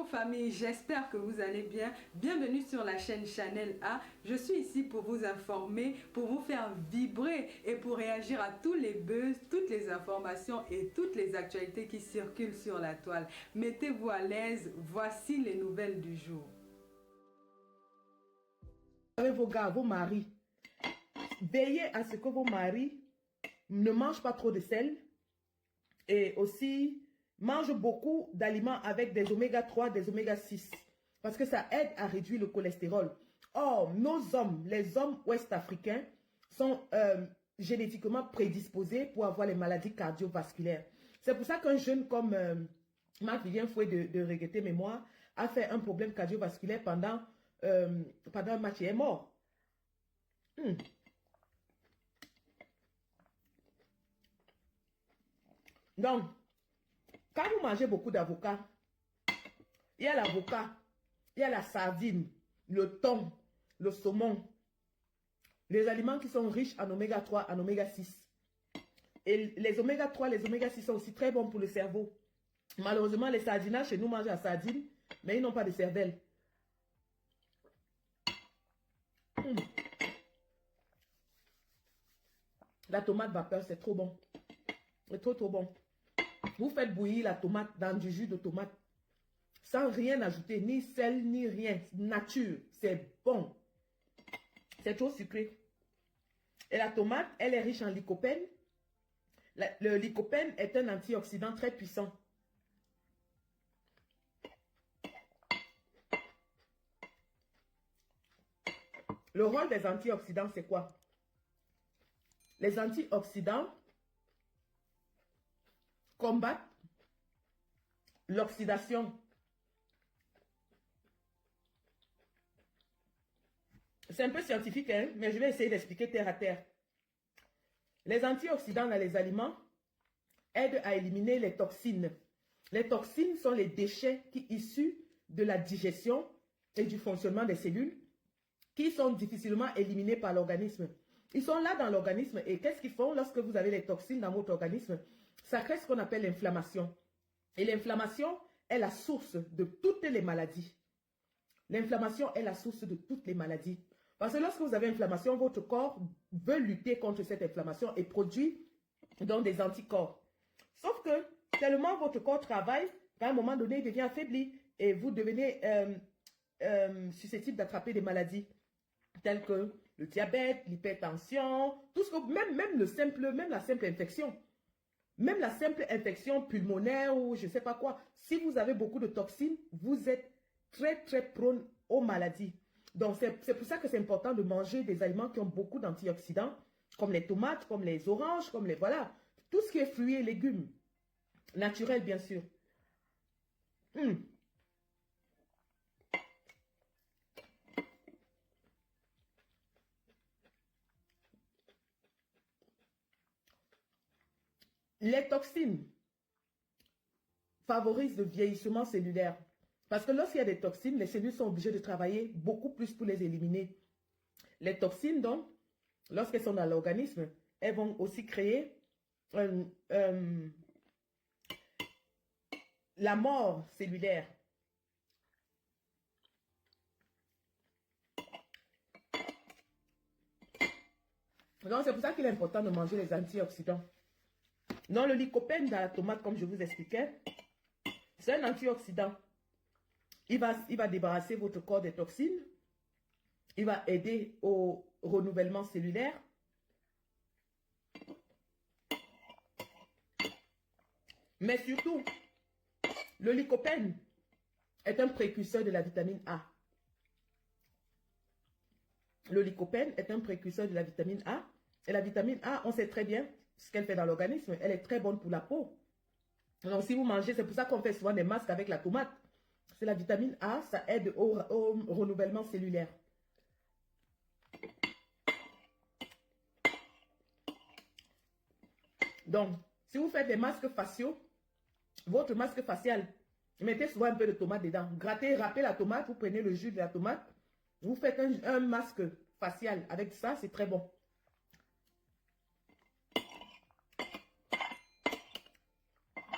Bonjour famille, j'espère que vous allez bien. Bienvenue sur la chaîne Chanel A. Je suis ici pour vous informer, pour vous faire vibrer et pour réagir à tous les buzz, toutes les informations et toutes les actualités qui circulent sur la toile. Mettez-vous à l'aise, voici les nouvelles du jour. Avec vos gars, vos maris, veillez à ce que vos maris ne mangent pas trop de sel et aussi mangent beaucoup d'aliments avec des oméga 3, des oméga 6 parce que ça aide à réduire le cholestérol. Or, nos hommes, les hommes ouest-africains sont génétiquement prédisposés pour avoir les maladies cardiovasculaires. C'est pour ça qu'un jeune comme Marc-Vivien Fouet de Reggaeté Mémoire a fait un problème cardiovasculaire pendant un match et est mort. Donc, quand vous mangez beaucoup d'avocats, il y a l'avocat, il y a la sardine, le thon, le saumon, les aliments qui sont riches en oméga 3, en oméga 6. Et les oméga 3, les oméga 6 sont aussi très bons pour le cerveau. Malheureusement, les sardinages chez nous mangent la sardine, mais ils n'ont pas de cervelle. La tomate vapeur, c'est trop bon. C'est trop bon. Vous faites bouillir la tomate dans du jus de tomate. Sans rien ajouter, ni sel, ni rien. Nature, c'est bon. C'est trop sucré. Et la tomate, elle est riche en lycopène. Le lycopène est un antioxydant très puissant. Le rôle des antioxydants, c'est quoi? Les antioxydants combattent l'oxydation. C'est un peu scientifique, hein, mais je vais essayer d'expliquer terre à terre. Les antioxydants dans les aliments aident à éliminer les toxines. Les toxines sont les déchets issus de la digestion et du fonctionnement des cellules qui sont difficilement éliminés par l'organisme. Ils sont là dans l'organisme et qu'est-ce qu'ils font lorsque vous avez les toxines dans votre organisme? Ça crée ce qu'on appelle l'inflammation. Et l'inflammation est la source de toutes les maladies. L'inflammation est la source de toutes les maladies. Parce que lorsque vous avez inflammation, votre corps veut lutter contre cette inflammation et produit donc des anticorps. Sauf que tellement votre corps travaille, qu'à un moment donné, il devient affaibli et vous devenez susceptible d'attraper des maladies telles que le diabète, l'hypertension, tout ce que même la simple infection. Même la simple infection pulmonaire ou je ne sais pas quoi, si vous avez beaucoup de toxines, vous êtes très prone aux maladies. Donc, c'est pour ça que c'est important de manger des aliments qui ont beaucoup d'antioxydants, comme les tomates, comme les oranges, comme les... Voilà, tout ce qui est fruits et légumes. Naturels, bien sûr. Les toxines favorisent le vieillissement cellulaire. Parce que lorsqu'il y a des toxines, les cellules sont obligées de travailler beaucoup plus pour les éliminer. Les toxines, donc, lorsqu'elles sont dans l'organisme, elles vont aussi créer la mort cellulaire. Donc, c'est pour ça qu'il est important de manger les antioxydants. Non, le lycopène dans la tomate, comme je vous expliquais, c'est un antioxydant. Il va débarrasser votre corps des toxines. Il va aider au renouvellement cellulaire. Mais surtout, le lycopène est un précurseur de la vitamine A. Le lycopène est un précurseur de la vitamine A. Et la vitamine A, on sait très bien ce qu'elle fait dans l'organisme. Elle est très bonne pour la peau. Donc, si vous mangez, c'est pour ça qu'on fait souvent des masques avec la tomate. C'est la vitamine A, ça aide au renouvellement cellulaire. Donc, si vous faites des masques faciaux, votre masque facial, mettez souvent un peu de tomate dedans. Grattez, râpez la tomate, vous prenez le jus de la tomate. Vous faites un masque facial. Avec ça, c'est très bon.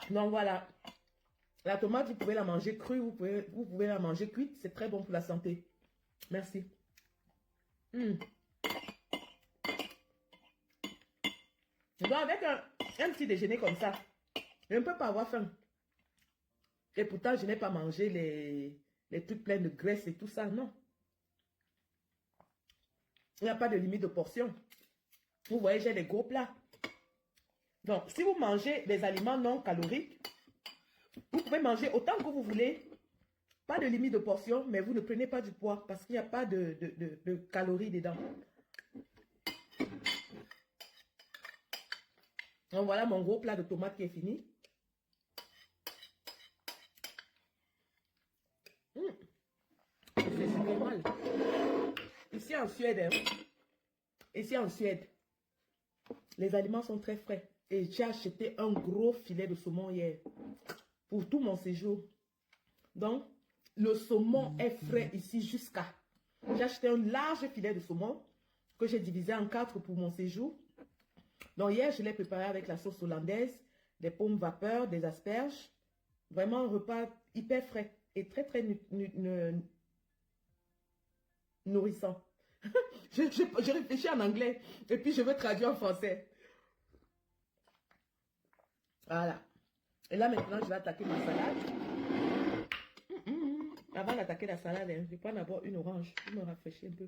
Donc, voilà. La tomate, vous pouvez la manger crue, vous pouvez la manger cuite. C'est très bon pour la santé. Merci. Donc, avec un petit déjeuner comme ça, je ne peux pas avoir faim. Et pourtant, je n'ai pas mangé les trucs pleins de graisse et tout ça, non. Il n'y a pas de limite de portion. Vous voyez, j'ai des gros plats. Donc, si vous mangez des aliments non caloriques, vous pouvez manger autant que vous voulez. Pas de limite de portion, mais vous ne prenez pas du poids parce qu'il n'y a pas de calories dedans. Donc, voilà mon gros plat de tomates qui est fini. C'est super mal. Ici en Suède, les aliments sont très frais. Et j'ai acheté un gros filet de saumon hier pour tout mon séjour. Donc, le saumon est frais ici jusqu'à. J'ai acheté un large filet de saumon que j'ai divisé en 4 pour mon séjour. Donc, hier, je l'ai préparé avec la sauce hollandaise, des pommes vapeur, des asperges. Vraiment un repas hyper frais et très, très nourrissant. Je réfléchis en anglais et puis je veux traduire en français. Voilà. Et là, maintenant, je vais attaquer ma salade. Avant d'attaquer la salade, je vais prendre d'abord une orange pour me rafraîchir un peu.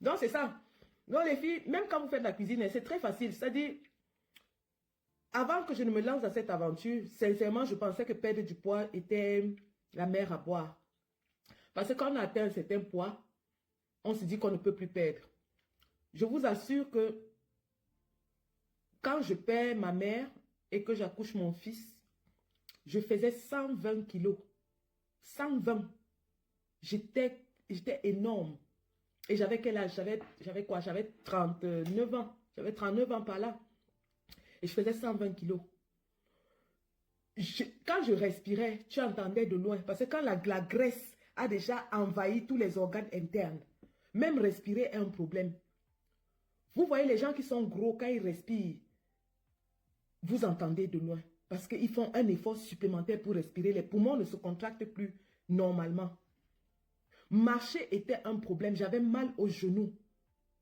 Donc, c'est ça. Donc, les filles, même quand vous faites la cuisine, c'est très facile. C'est-à-dire, avant que je ne me lance dans cette aventure, sincèrement, je pensais que perdre du poids était la mer à boire. Parce que quand on atteint un certain poids, on se dit qu'on ne peut plus perdre. Je vous assure que quand je perds ma mère et que j'accouche mon fils, je faisais 120 kilos. 120. J'étais énorme. Et j'avais quel âge? J'avais quoi? J'avais 39 ans. J'avais 39 ans par là. Et je faisais 120 kilos. Quand je respirais, tu entendais de loin. Parce que quand la graisse a déjà envahi tous les organes internes, même respirer est un problème. Vous voyez les gens qui sont gros, quand ils respirent, vous entendez de loin. Parce qu'ils font un effort supplémentaire pour respirer. Les poumons ne se contractent plus normalement. Marcher était un problème. J'avais mal aux genoux.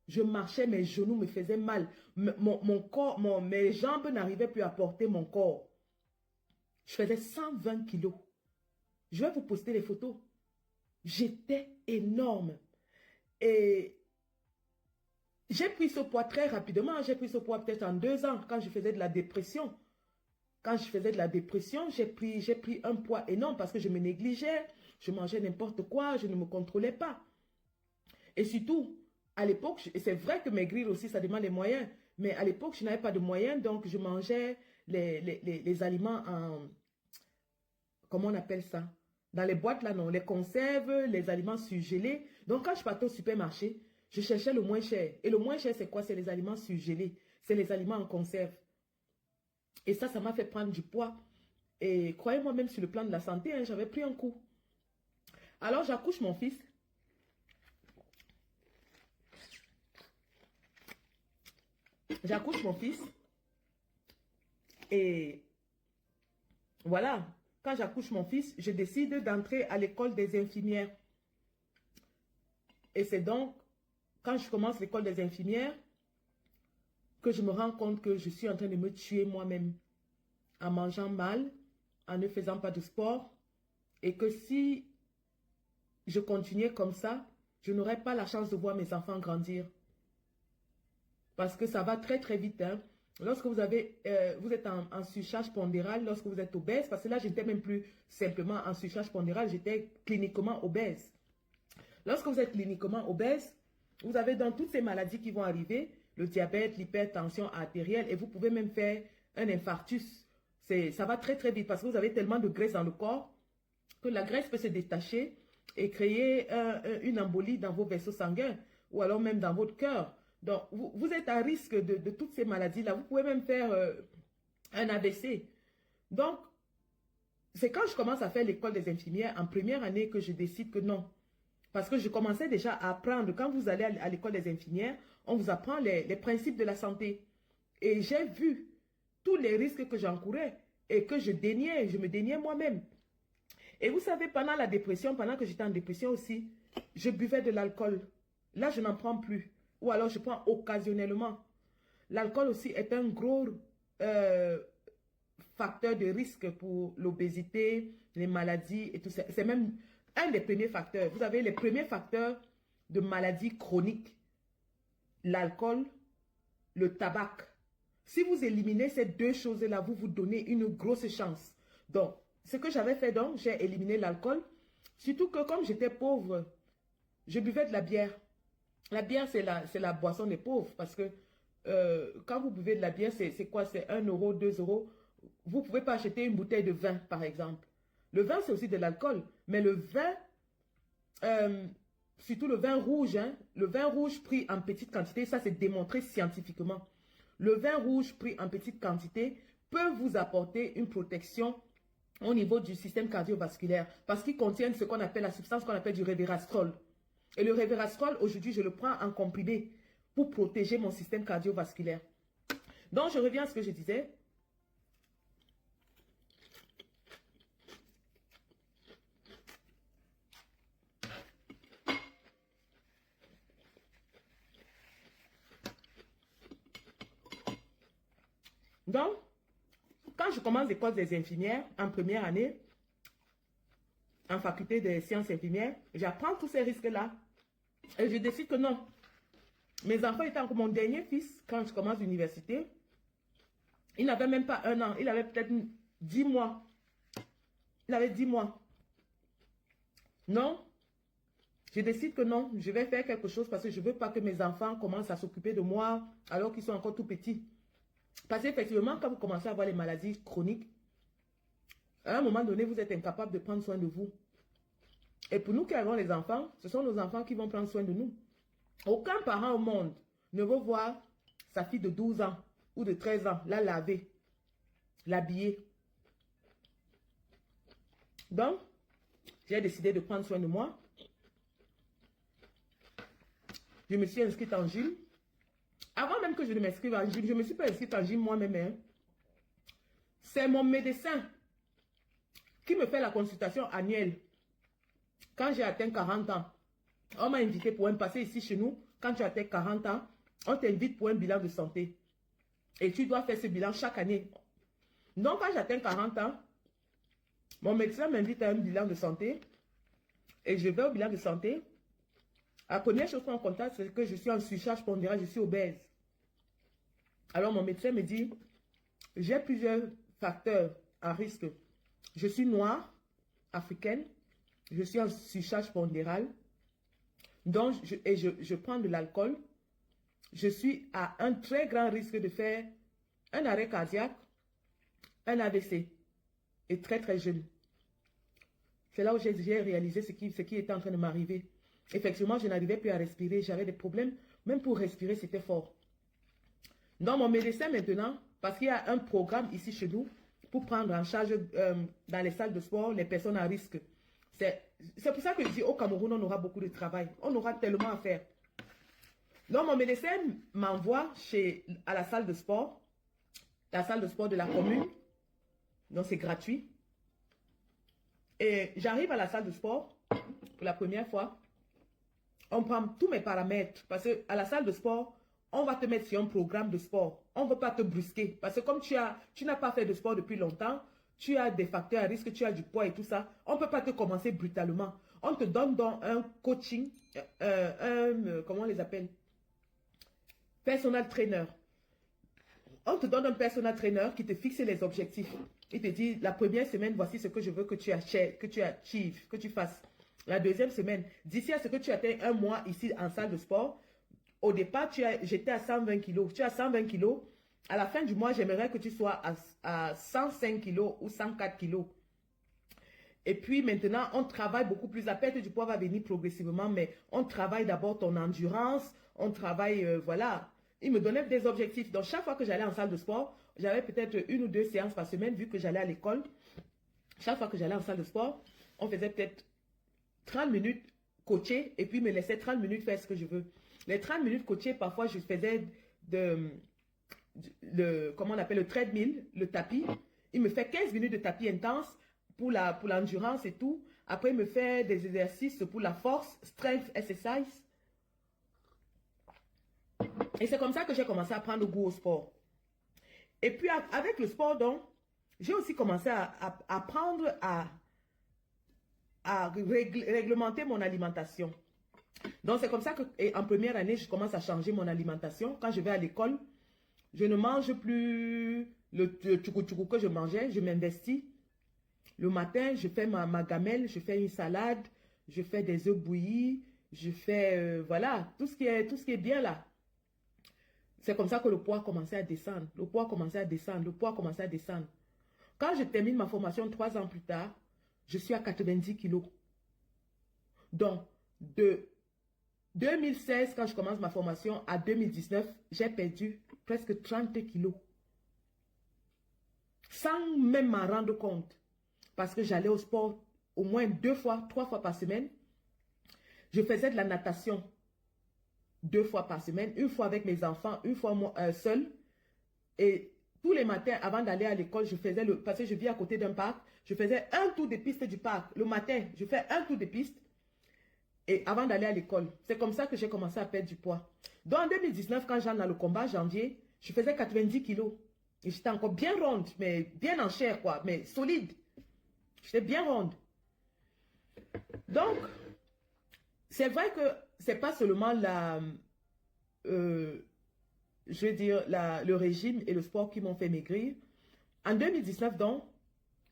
Je marchais, mes genoux me faisaient mal. Mon corps, mes jambes n'arrivaient plus à porter mon corps. Je faisais 120 kilos. Je vais vous poster les photos. J'étais énorme. Et j'ai pris ce poids très rapidement. J'ai pris ce poids peut-être en 2 ans quand je faisais de la dépression. Quand je faisais de la dépression, j'ai pris un poids énorme parce que je me négligeais. Je mangeais n'importe quoi. Je ne me contrôlais pas. Et surtout, à l'époque, c'est vrai que maigrir aussi, ça demande des moyens. Mais à l'époque, je n'avais pas de moyens. Donc, je mangeais les aliments en... Comment on appelle ça? Dans les boîtes, là, non. Les conserves, les aliments surgelés. Donc, quand je partais au supermarché, je cherchais le moins cher. Et le moins cher, c'est quoi? C'est les aliments surgelés. C'est les aliments en conserve. Et ça m'a fait prendre du poids. Et croyez-moi, même sur le plan de la santé, hein, j'avais pris un coup. Alors, j'accouche mon fils. J'accouche mon fils. Et voilà. Quand j'accouche mon fils, je décide d'entrer à l'école des infirmières. Et c'est donc, quand je commence l'école des infirmières, que je me rends compte que je suis en train de me tuer moi-même. En mangeant mal, en ne faisant pas de sport. Et que si je continuais comme ça, je n'aurais pas la chance de voir mes enfants grandir. Parce que ça va très très vite. Hein. Lorsque vous êtes en surcharge pondérale, lorsque vous êtes obèse, parce que là, je n'étais même plus simplement en surcharge pondérale, j'étais cliniquement obèse. Lorsque vous êtes cliniquement obèse, vous avez dans toutes ces maladies qui vont arriver, le diabète, l'hypertension artérielle, et vous pouvez même faire un infarctus. Ça va très très vite parce que vous avez tellement de graisse dans le corps que la graisse peut se détacher et créer une embolie dans vos vaisseaux sanguins ou alors même dans votre cœur. Donc, vous êtes à risque de toutes ces maladies-là. Vous pouvez même faire un AVC. Donc, c'est quand je commence à faire l'école des infirmières en première année que je décide que non. Parce que je commençais déjà à apprendre. Quand vous allez à l'école des infirmières, on vous apprend les principes de la santé. Et j'ai vu tous les risques que j'encourais et que je me déniais moi-même. Et vous savez, pendant la dépression, pendant que j'étais en dépression aussi, je buvais de l'alcool. Là, je n'en prends plus. Ou alors, je prends occasionnellement. L'alcool aussi est un gros facteur de risque pour l'obésité, les maladies et tout ça. C'est même un des premiers facteurs. Vous avez les premiers facteurs de maladies chroniques. L'alcool, le tabac. Si vous éliminez ces deux choses-là, vous vous donnez une grosse chance. Donc, ce que j'avais fait donc, j'ai éliminé l'alcool. Surtout que comme j'étais pauvre, je buvais de la bière. La bière, c'est la boisson des pauvres. Parce que quand vous buvez de la bière, c'est quoi? C'est 1 euro, 2 euros. Vous ne pouvez pas acheter une bouteille de vin, par exemple. Le vin, c'est aussi de l'alcool. Mais le vin, surtout le vin rouge, hein, le vin rouge pris en petite quantité, ça c'est démontré scientifiquement. Le vin rouge pris en petite quantité peut vous apporter une protection au niveau du système cardiovasculaire parce qu'il contient ce qu'on appelle la substance qu'on appelle du resveratrol. Et le resveratrol, aujourd'hui, je le prends en comprimé pour protéger mon système cardiovasculaire. Donc, je reviens à ce que je disais. Donc, quand je commence l'école des infirmières en première année, en faculté des sciences infirmières, j'apprends tous ces risques-là. Et je décide que non. Mes enfants étaient encore mon dernier fils quand je commence l'université. Il n'avait même pas 1 an. Il avait peut-être 10 mois. Il avait 10 mois. Non. Je décide que non. Je vais faire quelque chose parce que je ne veux pas que mes enfants commencent à s'occuper de moi alors qu'ils sont encore tout petits. Parce qu'effectivement, quand vous commencez à avoir les maladies chroniques, à un moment donné, vous êtes incapable de prendre soin de vous. Et pour nous qui avons les enfants, ce sont nos enfants qui vont prendre soin de nous. Aucun parent au monde ne veut voir sa fille de 12 ans ou de 13 ans la laver, l'habiller. Donc, j'ai décidé de prendre soin de moi. Je me suis inscrite en gym. Avant même que je ne m'inscrive en gym, je ne me suis pas inscrite en gym moi-même. Hein. C'est mon médecin qui me fait la consultation annuelle. Quand j'ai atteint 40 ans, on m'a invité pour un passé ici chez nous. Quand tu atteins 40 ans, on t'invite pour un bilan de santé. Et tu dois faire ce bilan chaque année. Donc, quand j'atteins 40 ans, mon médecin m'invite à un bilan de santé. Et je vais au bilan de santé. La première chose qu'on constate, c'est que je suis en surcharge pondérale, je suis obèse. Alors, mon médecin me dit, j'ai plusieurs facteurs à risque. Je suis noire, africaine, je suis en surcharge pondérale, donc je prends de l'alcool. Je suis à un très grand risque de faire un arrêt cardiaque, un AVC, et très très jeune. C'est là où j'ai réalisé ce qui était en train de m'arriver. Effectivement, je n'arrivais plus à respirer, j'avais des problèmes, même pour respirer, c'était fort. Donc, mon médecin maintenant, parce qu'il y a un programme ici chez nous, pour prendre en charge dans les salles de sport les personnes à risque. C'est pour ça que je dis au Cameroun, on aura beaucoup de travail. On aura tellement à faire. Donc, mon médecin m'envoie à la salle de sport de la commune. Donc, c'est gratuit. Et j'arrive à la salle de sport pour la première fois. On prend tous mes paramètres. Parce qu'à la salle de sport, on va te mettre sur un programme de sport. On ne veut pas te brusquer. Parce que comme tu n'as pas fait de sport depuis longtemps, tu as des facteurs à risque, tu as du poids et tout ça. On ne peut pas te commencer brutalement. On te donne donc un coaching, comment on les appelle? Personal trainer. On te donne un personal trainer qui te fixe les objectifs. Il te dit, la première semaine, voici ce que je veux que tu achieves, que tu fasses. La deuxième semaine, d'ici à ce que tu atteins 1 mois ici en salle de sport, au départ, j'étais à 120 kilos. Tu as 120 kilos. À la fin du mois, j'aimerais que tu sois à 105 kilos ou 104 kilos. Et puis maintenant, on travaille beaucoup plus. La perte du poids va venir progressivement, mais on travaille d'abord ton endurance. On travaille, voilà. Il me donnait des objectifs. Donc, chaque fois que j'allais en salle de sport, j'avais peut-être 1 ou 2 séances par semaine, vu que j'allais à l'école. Chaque fois que j'allais en salle de sport, on faisait peut-être 30 minutes coachées et puis me laissait 30 minutes faire ce que je veux. Les 30 minutes coachées, parfois, je faisais comment on appelle le treadmill, le tapis. Il me fait 15 minutes de tapis intense. pour l'endurance et tout. Après, il me fait des exercices pour la force, strength exercise. Et c'est comme ça que j'ai commencé à prendre goût au sport. Et puis, avec le sport, donc, j'ai aussi commencé à apprendre à réglementer mon alimentation. Donc, c'est comme ça qu'en première année, je commence à changer mon alimentation. Quand je vais à l'école, je ne mange plus le tchoukou-tchoukou que je mangeais. Je m'investis. Le matin, je fais ma gamelle, je fais une salade, je fais des œufs bouillis, je fais, voilà, tout ce qui est bien là. C'est comme ça que le poids commençait à descendre. Le poids commençait à descendre. Le poids commençait à descendre. Quand je termine ma formation 3 ans plus tard, je suis à 90 kilos. Donc, de 2016, quand je commence ma formation, à 2019, j'ai perdu presque 30 kilos. Sans même m'en rendre compte. Parce que j'allais au sport au moins 2 fois, 3 fois par semaine. Je faisais de la natation 2 fois par semaine, une fois avec mes enfants, une fois moi seule. Et tous les matins, avant d'aller à l'école, je faisais parce que je vis à côté d'un parc, je faisais un tour de piste du parc. Le matin, je fais un tour de piste. Et avant d'aller à l'école, c'est comme ça que j'ai commencé à perdre du poids. Donc en 2019, quand j'entre dans le combat, janvier, je faisais 90 kilos. Et j'étais encore bien ronde, mais bien en chair, quoi, mais solide. J'étais bien ronde. Donc, c'est vrai que c'est pas seulement je veux dire, le régime et le sport qui m'ont fait maigrir. En 2019, donc,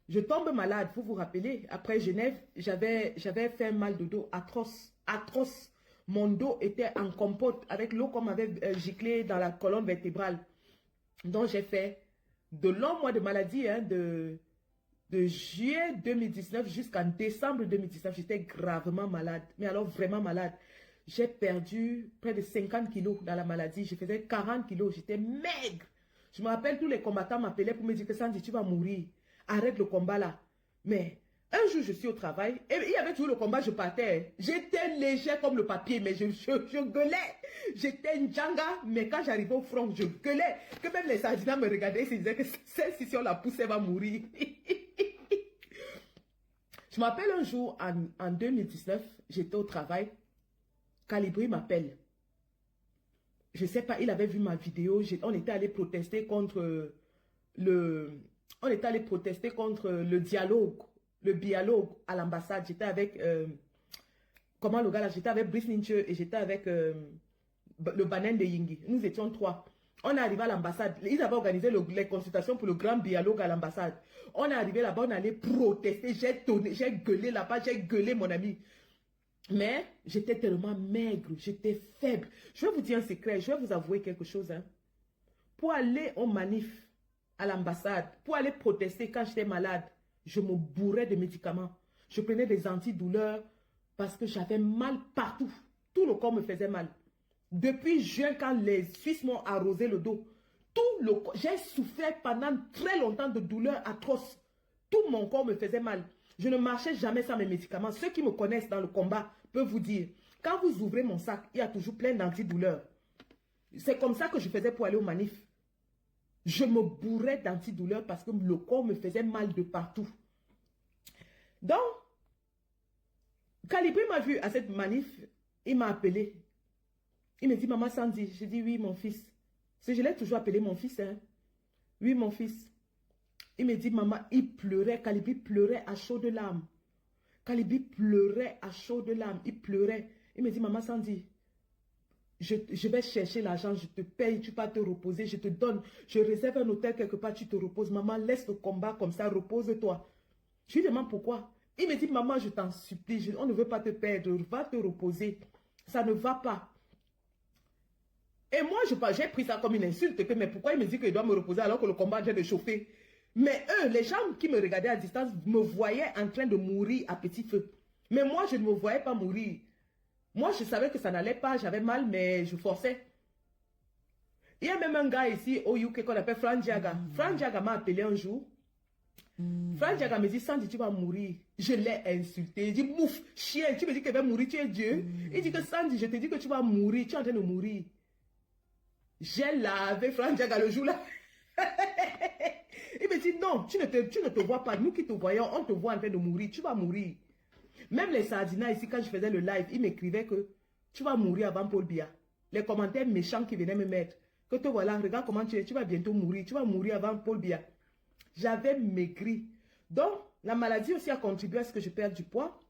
je tombe malade, vous vous rappelez, après Genève, j'avais fait un mal de dos atroce, atroce. Mon dos était en compote avec l'eau qu'on m'avait giclée dans la colonne vertébrale. Donc, j'ai fait de longs mois de maladie, hein, de juillet 2019 jusqu'en décembre 2019, j'étais gravement malade, mais alors vraiment malade. J'ai perdu près de 50 kilos dans la maladie, je faisais 40 kilos, j'étais maigre. Je me rappelle, tous les combattants m'appelaient pour me dire que Sandy, tu vas mourir, arrête le combat là. Mais un jour, je suis au travail, et il y avait toujours le combat, je partais. J'étais léger comme le papier, mais je gueulais. J'étais une djanga, mais quand j'arrivais au front, je gueulais. Que même les sardinats me regardaient et se disaient que celle-ci, si on la pousse, elle va mourir. Je m'appelle un jour, en 2019, j'étais au travail, Calibri m'appelle. Je ne sais pas, il avait vu ma vidéo, on était allé protester contre le dialogue, le dialogue à l'ambassade. J'étais avec, comment le gars là, j'étais avec Brice Ninche et j'étais avec le Banen de Yingi. Nous étions 3. On est arrivé à l'ambassade. Ils avaient organisé les consultations pour le grand dialogue à l'ambassade. On est arrivé là-bas, on allait protester. J'ai gueulé là-bas, j'ai gueulé mon ami. Mais j'étais tellement maigre, j'étais faible. Je vais vous dire un secret, je vais vous avouer quelque chose. Hein. Pour aller au manif à l'ambassade, pour aller protester quand j'étais malade, je me bourrais de médicaments. Je prenais des antidouleurs parce que j'avais mal partout. Tout le corps me faisait mal. Depuis juin, quand les Suisses m'ont arrosé le dos, j'ai souffert pendant très longtemps de douleurs atroces. Tout mon corps me faisait mal. Je ne marchais jamais sans mes médicaments. Ceux qui me connaissent dans le combat peuvent vous dire, quand vous ouvrez mon sac, il y a toujours plein d'antidouleurs. C'est comme ça que je faisais pour aller au manif. Je me bourrais d'antidouleurs parce que le corps me faisait mal de partout. Donc, Calibri m'a vu à cette manif, il m'a appelé. Il me dit, maman Sandy. J'ai dit, oui, mon fils. Parce que je l'ai toujours appelé mon fils. Hein. Oui, mon fils. Il me dit, maman, il pleurait. Calibri pleurait à chaudes larmes. Calibri pleurait à chaudes larmes. Il pleurait. Il me dit, maman Sandy, je vais chercher l'argent, je te paye, tu vas te reposer, je te donne. Je réserve un hôtel quelque part, tu te reposes. Maman, laisse le combat comme ça, repose-toi. Je lui demande pourquoi. Il me dit, maman, je t'en supplie, on ne veut pas te perdre, va te reposer. Ça ne va pas. Et moi, j'ai pris ça comme une insulte. Mais pourquoi il me dit qu'il doit me reposer alors que le combat vient de chauffer? Mais eux, les gens qui me regardaient à distance, me voyaient en train de mourir à petit feu. Mais moi, je ne me voyais pas mourir. Moi, je savais que ça n'allait pas, j'avais mal, mais je forçais. Il y a même un gars ici au UK qu'on appelle Frank Diaga. Frank Diaga m'a appelé un jour. Frank Diaga me dit, Sandy, tu vas mourir. Je l'ai insulté. Il dit, mouf, chien, tu me dis qu'elle va mourir, tu es Dieu. Il dit que Sandy, je te dis que tu vas mourir, tu es en train de mourir. J'ai lavé Frank Diaga le jour là. Il me dit, non, tu ne te vois pas. Nous qui te voyons, on te voit en train de mourir. Tu vas mourir. Même les Sardinats ici, quand je faisais le live, ils m'écrivaient que tu vas mourir avant Paul Biya. Les commentaires méchants qui venaient me mettre. Que te voilà, regarde comment tu es, tu vas bientôt mourir. Tu vas mourir avant Paul Biya. J'avais maigri. Donc, la maladie aussi a contribué à ce que je perde du poids.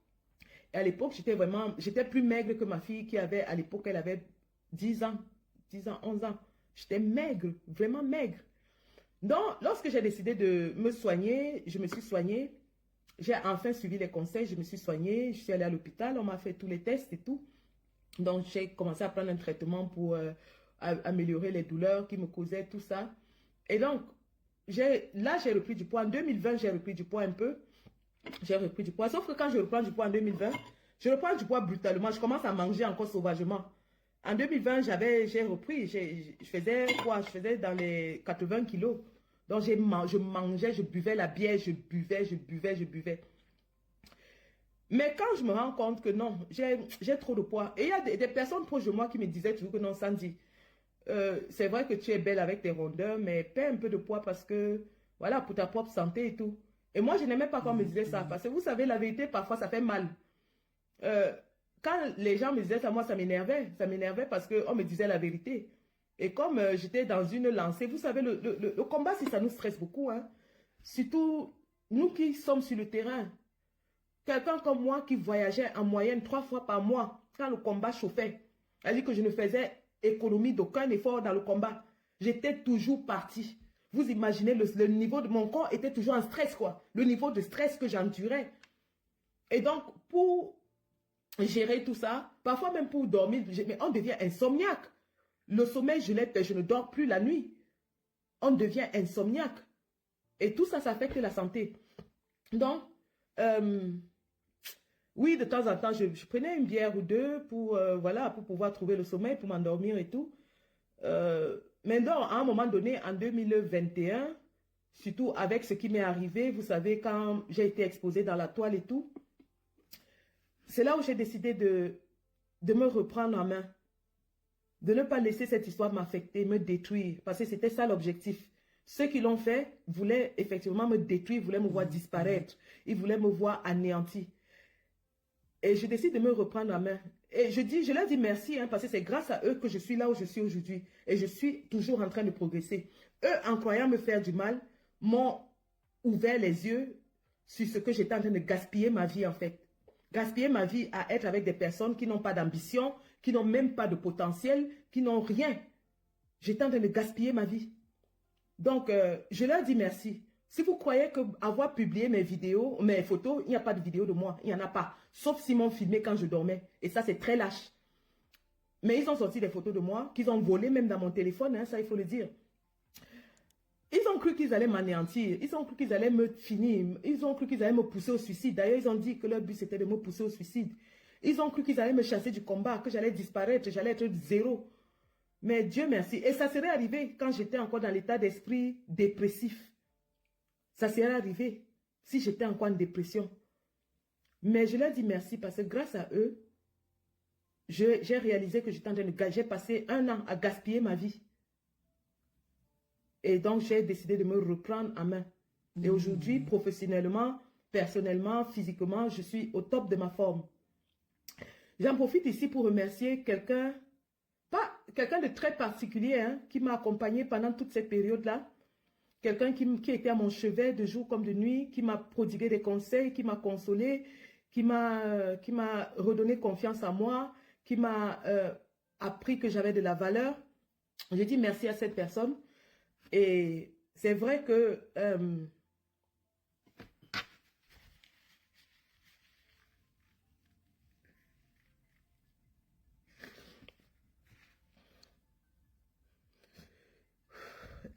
Et à l'époque, j'étais plus maigre que ma fille qui avait, à l'époque, elle avait 10 ans, 11 ans. J'étais maigre, vraiment maigre. Donc, lorsque j'ai décidé de me soigner, je me suis soignée. J'ai enfin suivi les conseils, je me suis soignée. Je suis allée à l'hôpital, on m'a fait tous les tests et tout. Donc, j'ai commencé à prendre un traitement pour améliorer les douleurs qui me causaient tout ça. Et donc, là, j'ai repris du poids. En 2020, j'ai repris du poids un peu. J'ai repris du poids. Sauf que quand je reprends du poids en 2020, je reprends du poids brutalement. Je commence à manger encore sauvagement. En 2020, j'ai repris. Je faisais quoi? Je faisais dans les 80 kilos. Donc, je mangeais, je buvais la bière, je buvais. Mais quand je me rends compte que non, j'ai trop de poids. Et il y a des personnes proches de moi qui me disaient toujours que non, Sandy, c'est vrai que tu es belle avec tes rondeurs, mais perds un peu de poids parce que, voilà, pour ta propre santé et tout. Et moi, je n'aimais pas quand on me disait ça. Parce que vous savez, la vérité, parfois, ça fait mal. Quand les gens me disaient ça, moi, ça m'énervait. Ça m'énervait parce qu'on me disait la vérité. Et comme j'étais dans une lancée, vous savez, le combat, si ça nous stresse beaucoup, hein. Surtout, nous qui sommes sur le terrain. Quelqu'un comme moi qui voyageait en moyenne 3 fois par mois quand le combat chauffait. C'est-à-dire que je ne faisais économie d'aucun effort dans le combat. J'étais toujours parti. Vous imaginez, le niveau de mon corps était toujours en stress, quoi. Le niveau de stress que j'endurais. Et donc, pour gérer tout ça, parfois même pour dormir, mais on devient insomniaque. Le sommeil, je ne dors plus la nuit. On devient insomniaque. Et tout ça, ça affecte la santé. Donc, oui, de temps en temps, je prenais une bière ou deux pour, voilà, pour pouvoir trouver le sommeil, pour m'endormir et tout. Mais donc, à un moment donné, en 2021, surtout avec ce qui m'est arrivé, vous savez, quand j'ai été exposée dans la toile et tout, c'est là où j'ai décidé de me reprendre en main. De ne pas laisser cette histoire m'affecter, me détruire. Parce que c'était ça l'objectif. Ceux qui l'ont fait voulaient effectivement me détruire, voulaient me voir disparaître. Ils voulaient me voir anéanti. Et je décide de me reprendre en main. Et je leur dis merci, hein, parce que c'est grâce à eux que je suis là où je suis aujourd'hui. Et je suis toujours en train de progresser. Eux, en croyant me faire du mal, m'ont ouvert les yeux sur ce que j'étais en train de gaspiller ma vie, en fait. Gaspiller ma vie à être avec des personnes qui n'ont pas d'ambition, qui n'ont même pas de potentiel, qui n'ont rien. J'étais en train de gaspiller ma vie. Donc, je leur dis merci. Si vous croyez qu'avoir publié mes vidéos, mes photos, il n'y a pas de vidéo de moi. Il n'y en a pas. Sauf s'ils m'ont filmé quand je dormais. Et ça, c'est très lâche. Mais ils ont sorti des photos de moi, qu'ils ont volées même dans mon téléphone. Hein, ça, il faut le dire. Ils ont cru qu'ils allaient m'anéantir. Ils ont cru qu'ils allaient me finir. Ils ont cru qu'ils allaient me pousser au suicide. D'ailleurs, ils ont dit que leur but, c'était de me pousser au suicide. Ils ont cru qu'ils allaient me chasser du combat, que j'allais disparaître, j'allais être zéro. Mais Dieu merci. Et ça serait arrivé quand j'étais encore dans l'état d'esprit dépressif. Ça serait arrivé si j'étais encore en dépression. Mais je leur dis merci parce que grâce à eux, j'ai réalisé que j'étais en train de... J'ai passé 1 an à gaspiller ma vie. Et donc, j'ai décidé de me reprendre en main. Et aujourd'hui, professionnellement, personnellement, physiquement, je suis au top de ma forme. J'en profite ici pour remercier quelqu'un, pas quelqu'un de très particulier, hein, qui m'a accompagné pendant toute cette période-là. Quelqu'un qui était à mon chevet de jour comme de nuit, qui m'a prodigué des conseils, qui m'a consolé, qui m'a redonné confiance en moi, qui m'a appris que j'avais de la valeur. Je dis merci à cette personne. Et c'est vrai que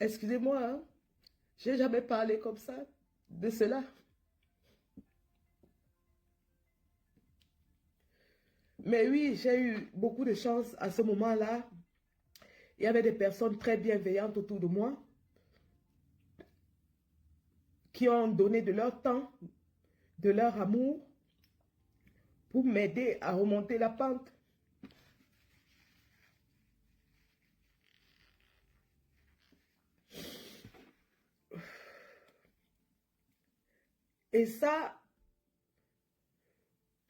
excusez-moi, hein, j'ai jamais parlé comme ça de cela. Mais oui, j'ai eu beaucoup de chance à ce moment-là. Il y avait des personnes très bienveillantes autour de moi qui ont donné de leur temps, de leur amour pour m'aider à remonter la pente. Et ça,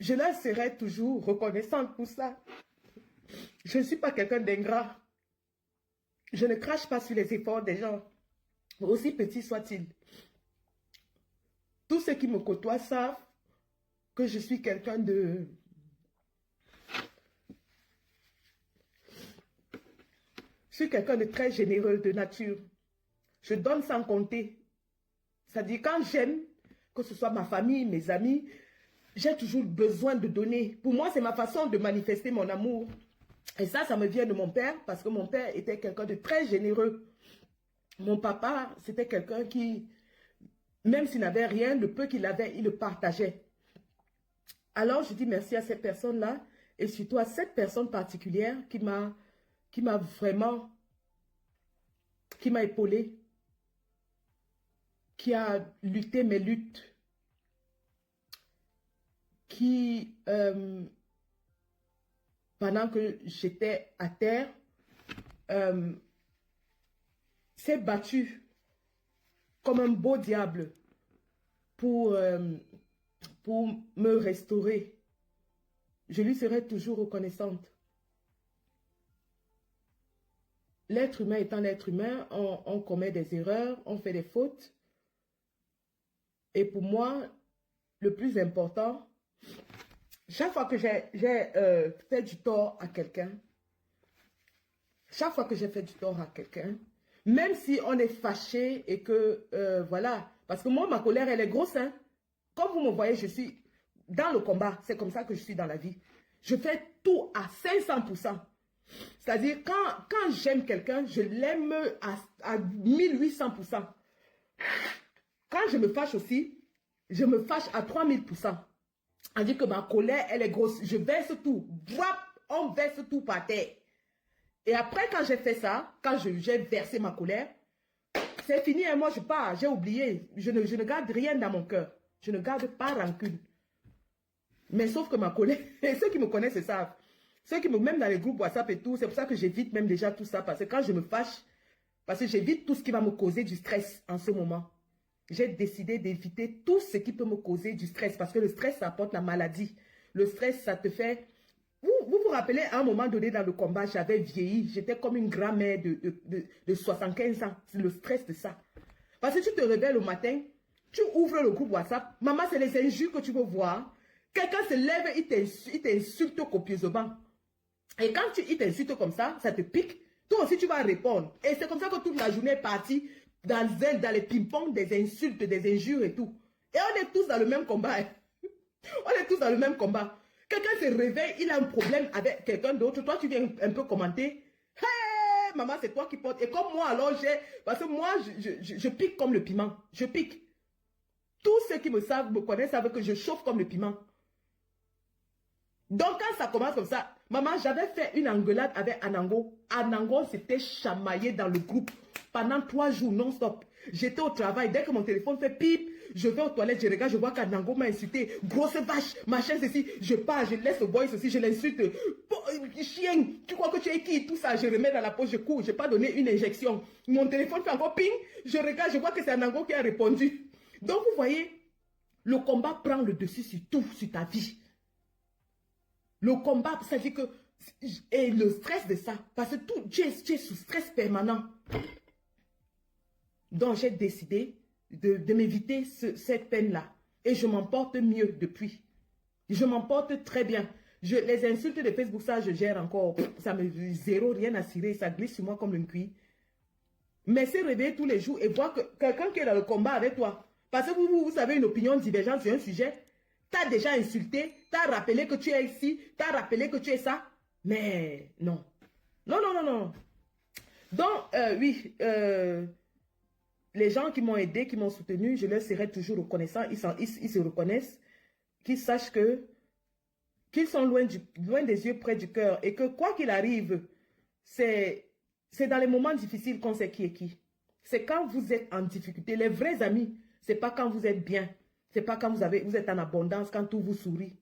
je leur serai toujours reconnaissante pour ça. Je ne suis pas quelqu'un d'ingrat. Je ne crache pas sur les efforts des gens, aussi petits soient-ils. Tous ceux qui me côtoient savent que je suis quelqu'un de... Je suis quelqu'un de très généreux de nature. Je donne sans compter. C'est-à-dire quand j'aime, que ce soit ma famille, mes amis, j'ai toujours besoin de donner. Pour moi, c'est ma façon de manifester mon amour. Et ça me vient de mon père, parce que mon père était quelqu'un de très généreux. Mon papa, c'était quelqu'un qui, même s'il n'avait rien, le peu qu'il avait, il le partageait. Alors, je dis merci à ces personnes-là, et surtout à cette personne particulière qui m'a vraiment, qui m'a épaulé, qui a lutté mes luttes, qui, pendant que j'étais à terre, s'est battu comme un beau diable pour me restaurer. Je lui serai toujours reconnaissante. L'être humain étant l'être humain, on commet des erreurs, on fait des fautes. Et pour moi, le plus important, chaque fois que j'ai fait du tort à quelqu'un, même si on est fâché et que, voilà, parce que moi, ma colère, elle est grosse, hein. Comme vous me voyez, je suis dans le combat, c'est comme ça que je suis dans la vie. Je fais tout à 500%. C'est-à-dire, quand j'aime quelqu'un, je l'aime à 1800%. Quand je me fâche aussi, je me fâche à 3000%. C'est-à-dire que ma colère, elle est grosse. Je verse tout. On verse tout par terre. Et après, quand j'ai fait ça, quand j'ai versé ma colère, c'est fini, hein, moi je pars, j'ai oublié. Je ne garde rien dans mon cœur. Je ne garde pas rancune. Mais sauf que ma colère, et ceux qui me connaissent, c'est ça. Même dans les groupes WhatsApp et tout, c'est pour ça que j'évite même déjà tout ça. Parce que quand je me fâche, parce que j'évite tout ce qui va me causer du stress en ce moment. J'ai décidé d'éviter tout ce qui peut me causer du stress. Parce que le stress, ça apporte la maladie. Le stress, ça te fait... Vous rappelez, à un moment donné dans le combat, j'avais vieilli. J'étais comme une grand-mère de 75 ans. C'est le stress de ça. Parce que tu te réveilles le matin, tu ouvres le groupe WhatsApp. Maman, c'est les injures que tu veux voir. Quelqu'un se lève, il t'insulte copieusement. Et quand il t'insulte comme ça te pique. Toi aussi, tu vas répondre. Et c'est comme ça que toute la journée est partie dans les ping-pong, des insultes, des injures et tout. Et on est tous dans le même combat. On est tous dans le même combat. Quelqu'un se réveille, il a un problème avec quelqu'un d'autre. Toi, tu viens un peu commenter. Hey, maman, c'est toi qui portes. Et comme moi, alors, parce que moi, je pique comme le piment. Je pique. Tous ceux qui me savent, me connaissent, savent que je chauffe comme le piment. Donc, quand ça commence comme ça, maman, j'avais fait une engueulade avec Anango. Anango s'était chamaillé dans le groupe pendant 3 jours non-stop. J'étais au travail. Dès que mon téléphone fait pip, je vais aux toilettes, je regarde, je vois qu'Anango m'a insulté. Grosse vache, machin, ceci. Je pars, je laisse le boy ceci, je l'insulte. Chien, tu crois que tu es qui? Tout ça, je remets dans la poche, je cours. Je n'ai pas donné une injection. Mon téléphone fait encore ping. Je regarde, je vois que c'est Anango qui a répondu. Donc, vous voyez, le combat prend le dessus sur tout, sur ta vie. Le combat, ça veut dire que... Et le stress de ça, parce que tu es sous stress permanent. Donc, j'ai décidé de m'éviter cette peine-là. Et je m'en porte mieux depuis. Je m'en porte très bien. Les insultes de Facebook, ça, je gère encore. Ça me zéro, rien à cirer. Ça glisse sur moi comme une cuille. Mais c'est réveiller tous les jours et voir que quelqu'un qui est dans le combat avec toi. Parce que vous avez une opinion divergente sur un sujet. T'as déjà insulté, t'as rappelé que tu es ici, t'as rappelé que tu es ça. Mais non. Non, non, non, non. Donc, oui, les gens qui m'ont aidé, qui m'ont soutenu, je leur serai toujours reconnaissant. Ils se reconnaissent, qu'ils sachent qu'ils sont loin des yeux, près du cœur. Et que quoi qu'il arrive, c'est dans les moments difficiles qu'on sait qui est qui. C'est quand vous êtes en difficulté. Les vrais amis, c'est pas quand vous êtes bien. C'est pas quand vous êtes en abondance, quand tout vous sourit.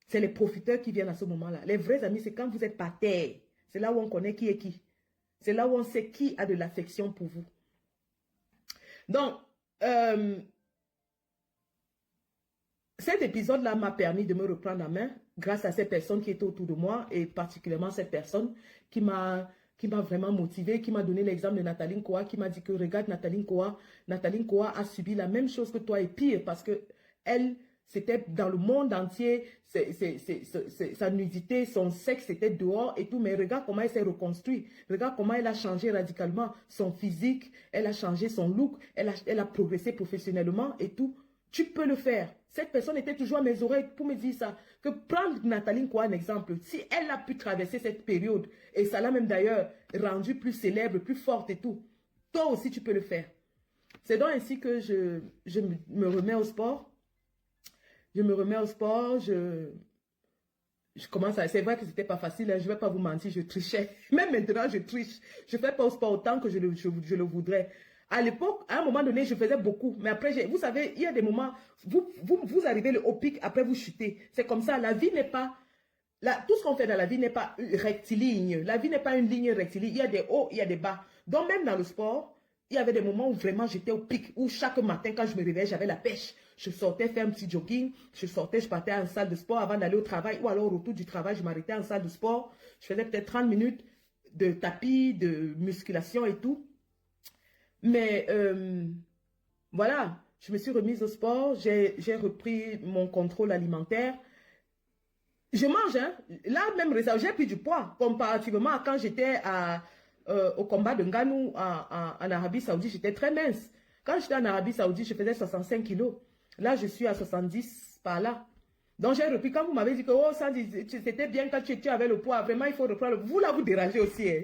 C'est les profiteurs qui viennent à ce moment-là. Les vrais amis, c'est quand vous êtes par terre. C'est là où on connaît qui est qui. C'est là où on sait qui a de l'affection pour vous. Donc, cet épisode-là m'a permis de me reprendre en main grâce à ces personnes qui étaient autour de moi et particulièrement cette personne qui m'a vraiment motivée, qui m'a donné l'exemple de Nathalie Nkoa, qui m'a dit que regarde Nathalie Nkoa a subi la même chose que toi et pire parce que elle, c'était dans le monde entier, sa nudité, son sexe était dehors et tout, mais regarde comment elle s'est reconstruite, regarde comment elle a changé radicalement son physique, elle a changé son look, elle a progressé professionnellement et tout. Tu peux le faire. Cette personne était toujours à mes oreilles pour me dire ça. Que prendre Nathalie Nkoa un exemple, si elle a pu traverser cette période, et ça l'a même d'ailleurs rendue plus célèbre, plus forte et tout, toi aussi tu peux le faire. C'est donc ainsi que je me remets au sport. Je me remets au sport, je commence à... C'est vrai que c'était pas facile, hein, je vais pas vous mentir, je trichais. Même maintenant, je triche. Je fais pas au sport autant que je le voudrais. À l'époque, à un moment donné, je faisais beaucoup. Mais après, vous savez, il y a des moments, vous arrivez au pic, après vous chutez. C'est comme ça, la vie n'est pas... tout ce qu'on fait dans la vie n'est pas rectiligne. La vie n'est pas une ligne rectiligne. Il y a des hauts, il y a des bas. Donc même dans le sport, il y avait des moments où vraiment j'étais au pic, où chaque matin, quand je me réveillais, j'avais la pêche. Je sortais faire un petit jogging, je partais en salle de sport avant d'aller au travail, ou alors au retour du travail, je m'arrêtais en salle de sport. Je faisais peut-être 30 minutes de tapis, de musculation et tout. Mais voilà, je me suis remise au sport, j'ai repris mon contrôle alimentaire. Je mange, hein. Là même, j'ai pris du poids comparativement à quand j'étais au combat de Nganou en Arabie Saoudite, j'étais très mince. Quand j'étais en Arabie Saoudite, je faisais 65 kilos. Là, je suis à 70 par là. Donc, j'ai repris. Quand vous m'avez dit que oh, c'était bien quand tu avais le poids, vraiment, il faut reprendre. Vous, là, vous dérangez aussi. Hein.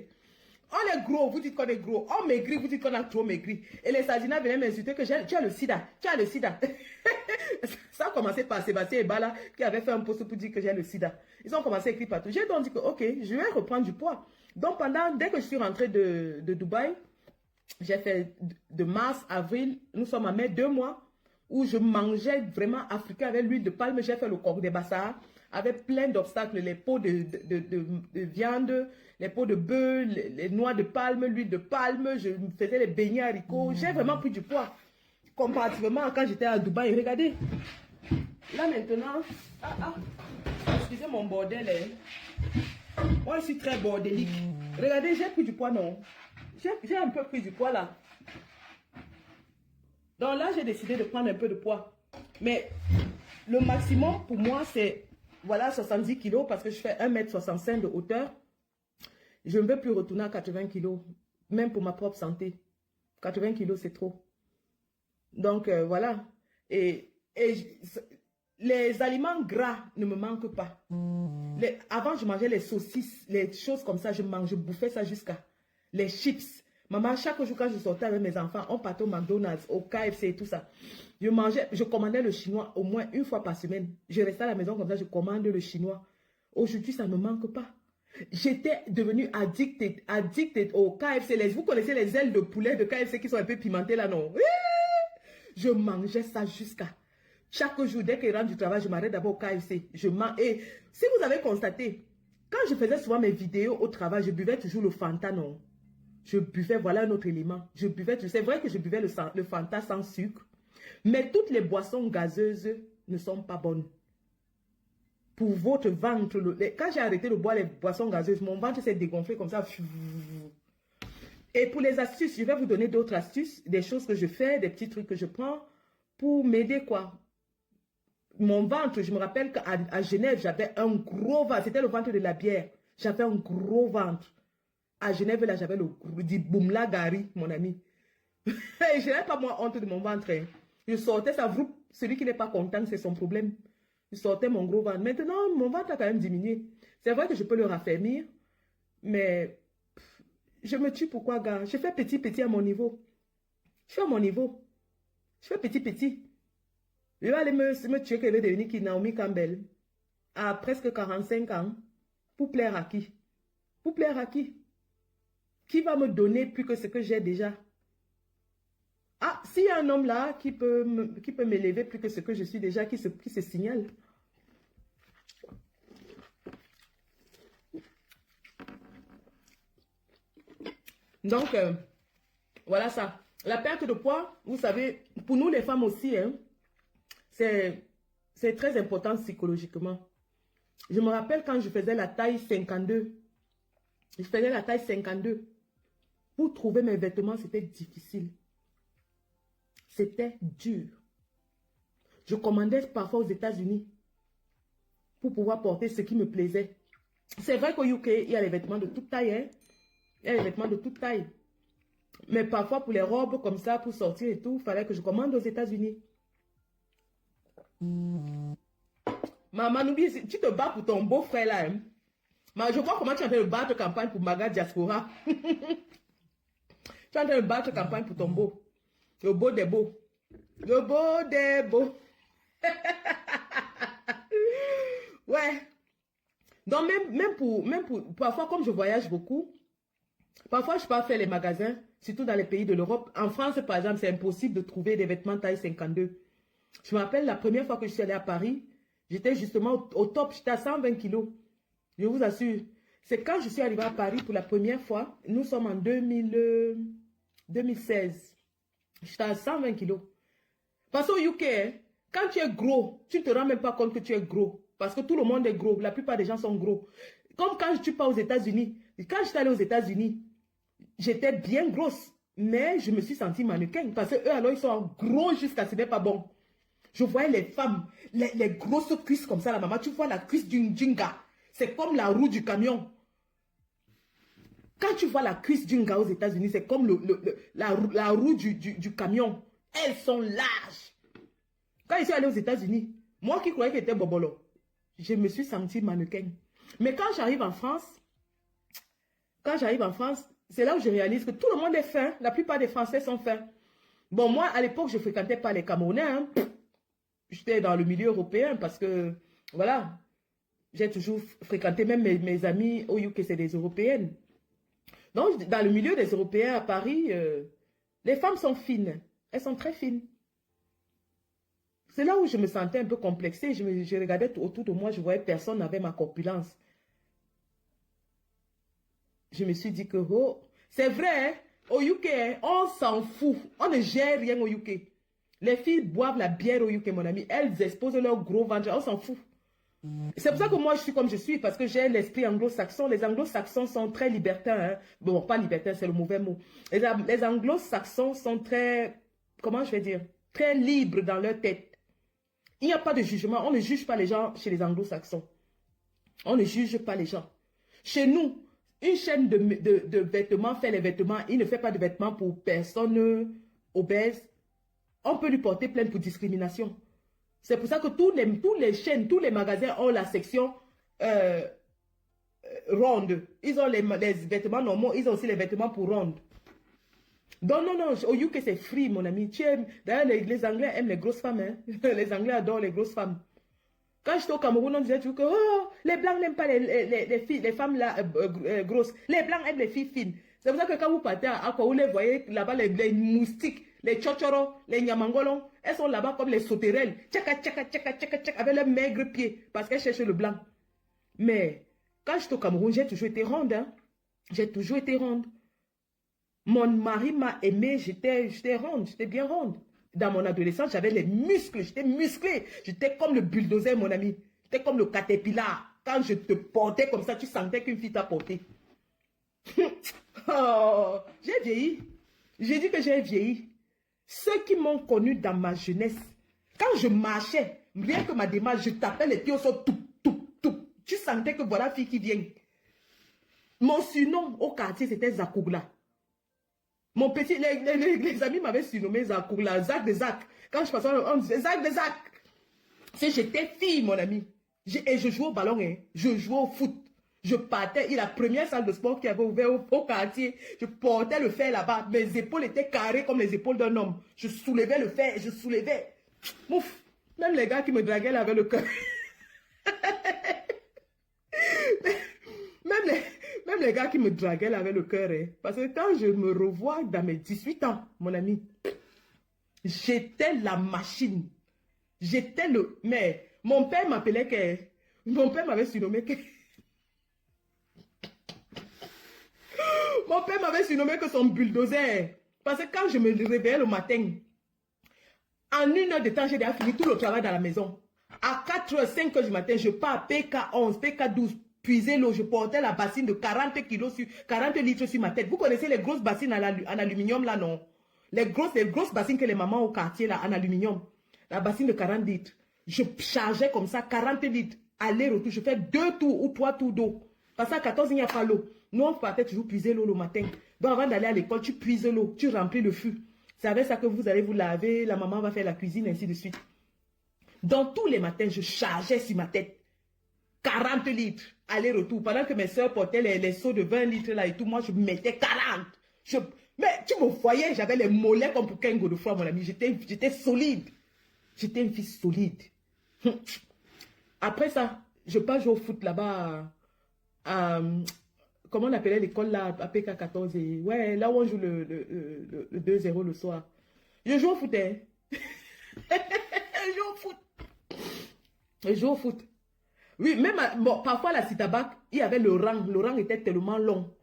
On est gros, vous dites qu'on est gros. On maigrit, vous dites qu'on a trop maigri. Et les Sardinats venaient m'insulter que tu as le sida. Tu as le sida. Ça a commencé par Sébastien Ebala qui avait fait un post pour dire que j'ai le sida. Ils ont commencé à écrire partout. J'ai donc dit que, ok, je vais reprendre du poids. Donc, dès que je suis rentrée de Dubaï, j'ai fait de mars, avril, nous sommes à mai, 2 mois, où je mangeais vraiment africain avec l'huile de palme. J'ai fait le coq des Bassars avec plein d'obstacles, les pots de viande, les pots de bœuf, les noix de palme, l'huile de palme, je faisais les beignets haricots. J'ai vraiment pris du poids comparativement à quand j'étais à Dubaï. Regardez, là maintenant, excusez mon bordel, hein. Moi je suis très bordélique. Regardez, j'ai pris du poids, non? J'ai un peu pris du poids là. Donc là, j'ai décidé de prendre un peu de poids. Mais le maximum pour moi, c'est voilà 70 kilos parce que je fais 1,65 m de hauteur. Je ne veux plus retourner à 80 kilos, même pour ma propre santé. 80 kilos, c'est trop. Donc voilà. Et les aliments gras ne me manquent pas. Avant, je mangeais les saucisses, les choses comme ça. Je bouffais ça jusqu'à... Les chips. Maman, chaque jour quand je sortais avec mes enfants, on partait au McDonald's, au KFC et tout ça. Je commandais le chinois au moins 1 fois par semaine. Je restais à la maison comme ça, je commande le chinois. Aujourd'hui, ça ne me manque pas. J'étais devenue addictée au KFC. Vous connaissez les ailes de poulet de KFC qui sont un peu pimentées là, non? Je mangeais ça jusqu'à... Chaque jour, dès que je rentre du travail, je m'arrête d'abord au KFC. Je mange. Et si vous avez constaté, quand je faisais souvent mes vidéos au travail, je buvais toujours le Fanta, non? Je buvais, voilà un autre élément. Je buvais, c'est vrai que je buvais le Fanta sans sucre, mais toutes les boissons gazeuses ne sont pas bonnes. Pour votre ventre, quand j'ai arrêté de boire les boissons gazeuses, mon ventre s'est dégonflé comme ça. Et pour les astuces, je vais vous donner d'autres astuces, des choses que je fais, des petits trucs que je prends pour m'aider quoi. Mon ventre, je me rappelle qu'à Genève, j'avais un gros ventre. C'était le ventre de la bière. J'avais un gros ventre. À Genève, là, j'avais le dit Boumla Gari, mon ami. Et je n'avais pas moi honte de mon ventre. Hein. Je sortais ça, celui qui n'est pas content, c'est son problème. Je sortais mon gros ventre. Maintenant, mon ventre a quand même diminué. C'est vrai que je peux le raffermir, mais je me tue pourquoi, gars? Je fais petit à mon niveau. Je suis à mon niveau. Je fais petit. Je vais aller me tuer que je vais devenir qui Naomi Campbell à presque 45 ans. Pour plaire à qui? Pour plaire à qui? Qui va me donner plus que ce que j'ai déjà? Ah, s'il y a un homme là qui peut m'élever plus que ce que je suis déjà, qui se signale. Donc, voilà ça. La perte de poids, vous savez, pour nous les femmes aussi, hein, c'est C'est très important psychologiquement. Je me rappelle quand je faisais la taille 52. Je faisais la taille 52. Pour trouver mes vêtements, c'était difficile. C'était dur. Je commandais parfois aux États-Unis pour pouvoir porter ce qui me plaisait. C'est vrai qu'au UK, il y a les vêtements de toute taille. Hein? Il y a les vêtements de toute taille. Mais parfois, pour les robes comme ça, pour sortir et tout, il fallait que je commande aux États-Unis. Maman, n'oublie, tu te bats pour ton beau-frère là. Hein? Mais je vois comment tu es en train de battre campagne pour Maga Diaspora. Tu es en train de battre campagne pour ton beau. Le beau des beaux. Le beau des beaux. Ouais. Donc, même pour, parfois, comme je voyage beaucoup, parfois, je pars faire les magasins, surtout dans les pays de l'Europe. En France, par exemple, c'est impossible de trouver des vêtements taille 52. Je me rappelle la première fois que je suis allée à Paris, j'étais justement au top, j'étais à 120 kilos. Je vous assure. C'est quand je suis arrivée à Paris pour la première fois, nous sommes en 2016. J'étais à 120 kilos. Parce qu'au UK, hein, quand tu es gros, tu ne te rends même pas compte que tu es gros. Parce que tout le monde est gros. La plupart des gens sont gros. Comme quand tu pars aux États-Unis. Quand j'étais allée aux États-Unis, j'étais bien grosse. Mais je me suis sentie mannequin. Parce qu'eux, alors, ils sont gros jusqu'à ce n'est pas bon. Je voyais les femmes, les grosses cuisses comme ça, la maman. Tu vois la cuisse d'une gars. C'est comme la roue du camion. Quand tu vois la cuisse d'une gars aux États-Unis, c'est comme la roue du camion. Elles sont larges. Quand je suis allée aux États-Unis, moi qui croyais qu'elle était bobolo, je me suis sentie mannequin. Mais quand j'arrive en France, c'est là où je réalise que tout le monde est fin. La plupart des Français sont fins. Bon, moi, à l'époque, je ne fréquentais pas les Camerounais. Hein. J'étais dans le milieu européen parce que, voilà, j'ai toujours fréquenté même mes amis au UK, c'est des Européennes. Donc, dans le milieu des Européens à Paris, les femmes sont fines. Elles sont très fines. C'est là où je me sentais un peu complexée. Je regardais autour de moi, je voyais personne n'avait ma corpulence. Je me suis dit que, oh, c'est vrai, hein, au UK, on s'en fout. On ne gère rien au UK. Les filles boivent la bière au UK, mon ami. Elles exposent leur gros ventre. On s'en fout. C'est pour ça que moi, je suis comme je suis, parce que j'ai l'esprit anglo-saxon. Les anglo-saxons sont très libertins. Hein. Bon, pas libertins, c'est le mauvais mot. Les anglo-saxons sont très, comment je vais dire, très libres dans leur tête. Il n'y a pas de jugement. On ne juge pas les gens chez les anglo-saxons. On ne juge pas les gens. Chez nous, une chaîne de vêtements fait les vêtements. Il ne fait pas de vêtements pour personnes obèses. On peut lui porter plainte pour discrimination. C'est pour ça que tous les chaînes, tous les magasins ont la section ronde. Ils ont les vêtements normaux, ils ont aussi les vêtements pour ronde. Donc non, au UK c'est free, mon ami. D'ailleurs, les Anglais aiment les grosses femmes. Hein? Les Anglais adorent les grosses femmes. Quand j'étais au Cameroun, on disait toujours que oh, les Blancs n'aiment pas les femmes là, grosses. Les Blancs aiment les filles fines. C'est pour ça que quand vous partez à quoi vous les voyez là-bas, les moustiques, les chochoros, les nyamangolons, elles sont là-bas comme les sauterelles, avec leurs maigres pieds, parce qu'elles cherchent le blanc. Mais quand j'étais au Cameroun, j'ai toujours été ronde. Hein? J'ai toujours été ronde. Mon mari m'a aimée, j'étais ronde, j'étais bien ronde. Dans mon adolescence, j'avais les muscles, j'étais musclée. J'étais comme le bulldozer, mon ami. J'étais comme le caterpillar. Quand je te portais comme ça, tu sentais qu'une fille t'a porté. Oh, j'ai vieilli. J'ai dit que j'ai vieilli. Ceux qui m'ont connu dans ma jeunesse, quand je marchais, rien que ma démarche, je tapais les pieds au sol, tout. Tu sentais que voilà la fille qui vient. Mon surnom au quartier, c'était Zakougla. Mon petit, les amis m'avaient surnommé Zakougla, Zach de Zach. Quand je passais, on disait Zach de Zach. J'étais fille, mon ami. Et je jouais au ballon, hein. Je jouais au foot. Je partais, la première salle de sport qui avait ouvert au quartier, je portais le fer là-bas. Mes épaules étaient carrées comme les épaules d'un homme. Je soulevais le fer, je soulevais. Ouf, même les gars qui me draguaient là avaient le cœur. Même les gars qui me draguaient là avaient le cœur. Hein. Parce que quand je me revois dans mes 18 ans, mon ami, j'étais la machine. J'étais le... Mais mon père m'appelait que... Mon père m'avait surnommé que... Mon père m'avait surnommé que son bulldozer. Parce que quand je me réveillais le matin, en 1 heure de temps, j'ai déjà fini tout le travail dans la maison. À 4h, 5h du matin, je pars à PK11, PK12, puiser l'eau. Je portais la bassine de 40 kilos 40 litres sur ma tête. Vous connaissez les grosses bassines en aluminium là, non? Les grosses bassines que les mamans au quartier là, en aluminium. La bassine de 40 litres. Je chargeais comme ça 40 litres. Aller-retour, je fais 2 tours ou 3 tours d'eau. Parce qu'à 14, il n'y a pas l'eau. Nous, on partait toujours puiser l'eau le matin. Donc avant d'aller à l'école, tu puises l'eau, tu remplis le fût. C'est avec ça que vous allez vous laver, la maman va faire la cuisine, ainsi de suite. Donc tous les matins, je chargeais sur ma tête 40 litres, aller-retour. Pendant que mes soeurs portaient les seaux de 20 litres là et tout, moi je mettais 40. Mais tu me voyais, j'avais les mollets comme pour Kengo de fois, mon ami. J'étais solide. J'étais une fille solide. Après ça, je pars jouer au foot là-bas comment on appelait l'école là, à PK14. Ouais, là où on joue le 2-0 le soir. Je joue au foot, hein. Je joue au foot. Je joue au foot. Oui, même, bon, parfois à la Citabac, il y avait le rang. Le rang était tellement long.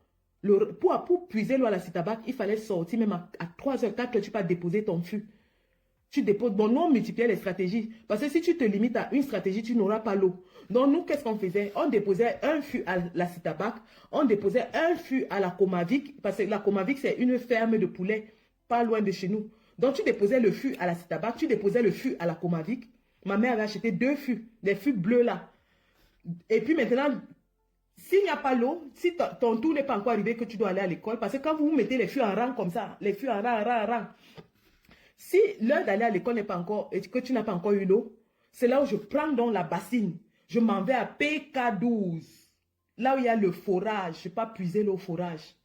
Pour puiser l'eau à la Citabac, il fallait sortir même à 3h, 4h, tu peux déposer ton fût. Tu déposes. Bon, nous, on multipliait les stratégies. Parce que si tu te limites à une stratégie, tu n'auras pas l'eau. Donc, nous, qu'est-ce qu'on faisait? On déposait un fût à la Citabac. On déposait un fût à la Comavic. Parce que la Comavic, c'est une ferme de poulets pas loin de chez nous. Donc, tu déposais le fût à la Citabac. Tu déposais le fût à la Comavic. Ma mère avait acheté 2 fûts. Des fûts bleus là. Et puis maintenant, s'il n'y a pas l'eau, si ton tour n'est pas encore arrivé, que tu dois aller à l'école, parce que quand vous mettez les fûts en rang comme ça, les fûts en rang, si l'heure d'aller à l'école n'est pas encore, et que tu n'as pas encore eu l'eau, c'est là où je prends donc la bassine. Je m'en vais à PK12. Là où il y a le forage. Je ne vais pas puiser l'eau au forage.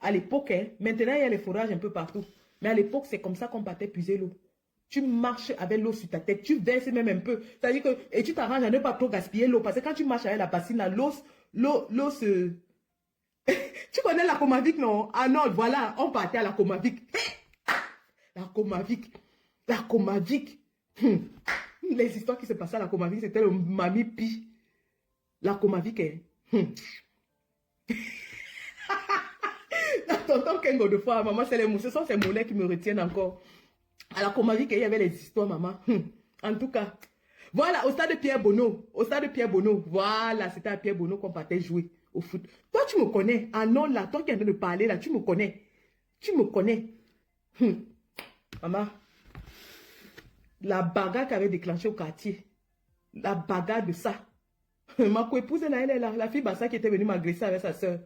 À l'époque, hein, maintenant il y a les forages un peu partout. Mais à l'époque, c'est comme ça qu'on partait puiser l'eau. Tu marches avec l'eau sur ta tête. Tu verses même un peu. C'est-à-dire que, et tu t'arranges à ne pas trop gaspiller l'eau. Parce que quand tu marches avec la bassine, l'eau se... Tu connais la Comavic, non? Ah non, voilà, on partait à la Comavic. La Comavic. La Comavic. Les histoires qui se passaient à la Comavic, c'était le Mami Pi. La Comavic, hein. Tonton Kengo de fois, maman, ce sont ces mollets qui me retiennent encore. À la Comavic, il y avait les histoires, maman. En tout cas, voilà, au stade de Pierre Bonneau. Au stade de Pierre Bonneau. Voilà, c'était à Pierre Bonneau qu'on partait jouer au foot. Toi, tu me connais. Ah non, là, toi qui es en train de parler, là, tu me connais. Tu me connais. Maman, la bagarre qu'avait déclenché au quartier, la bagarre de ça. Ma co-épouse, elle est là. La fille Bassa qui était venue m'agresser avec sa soeur.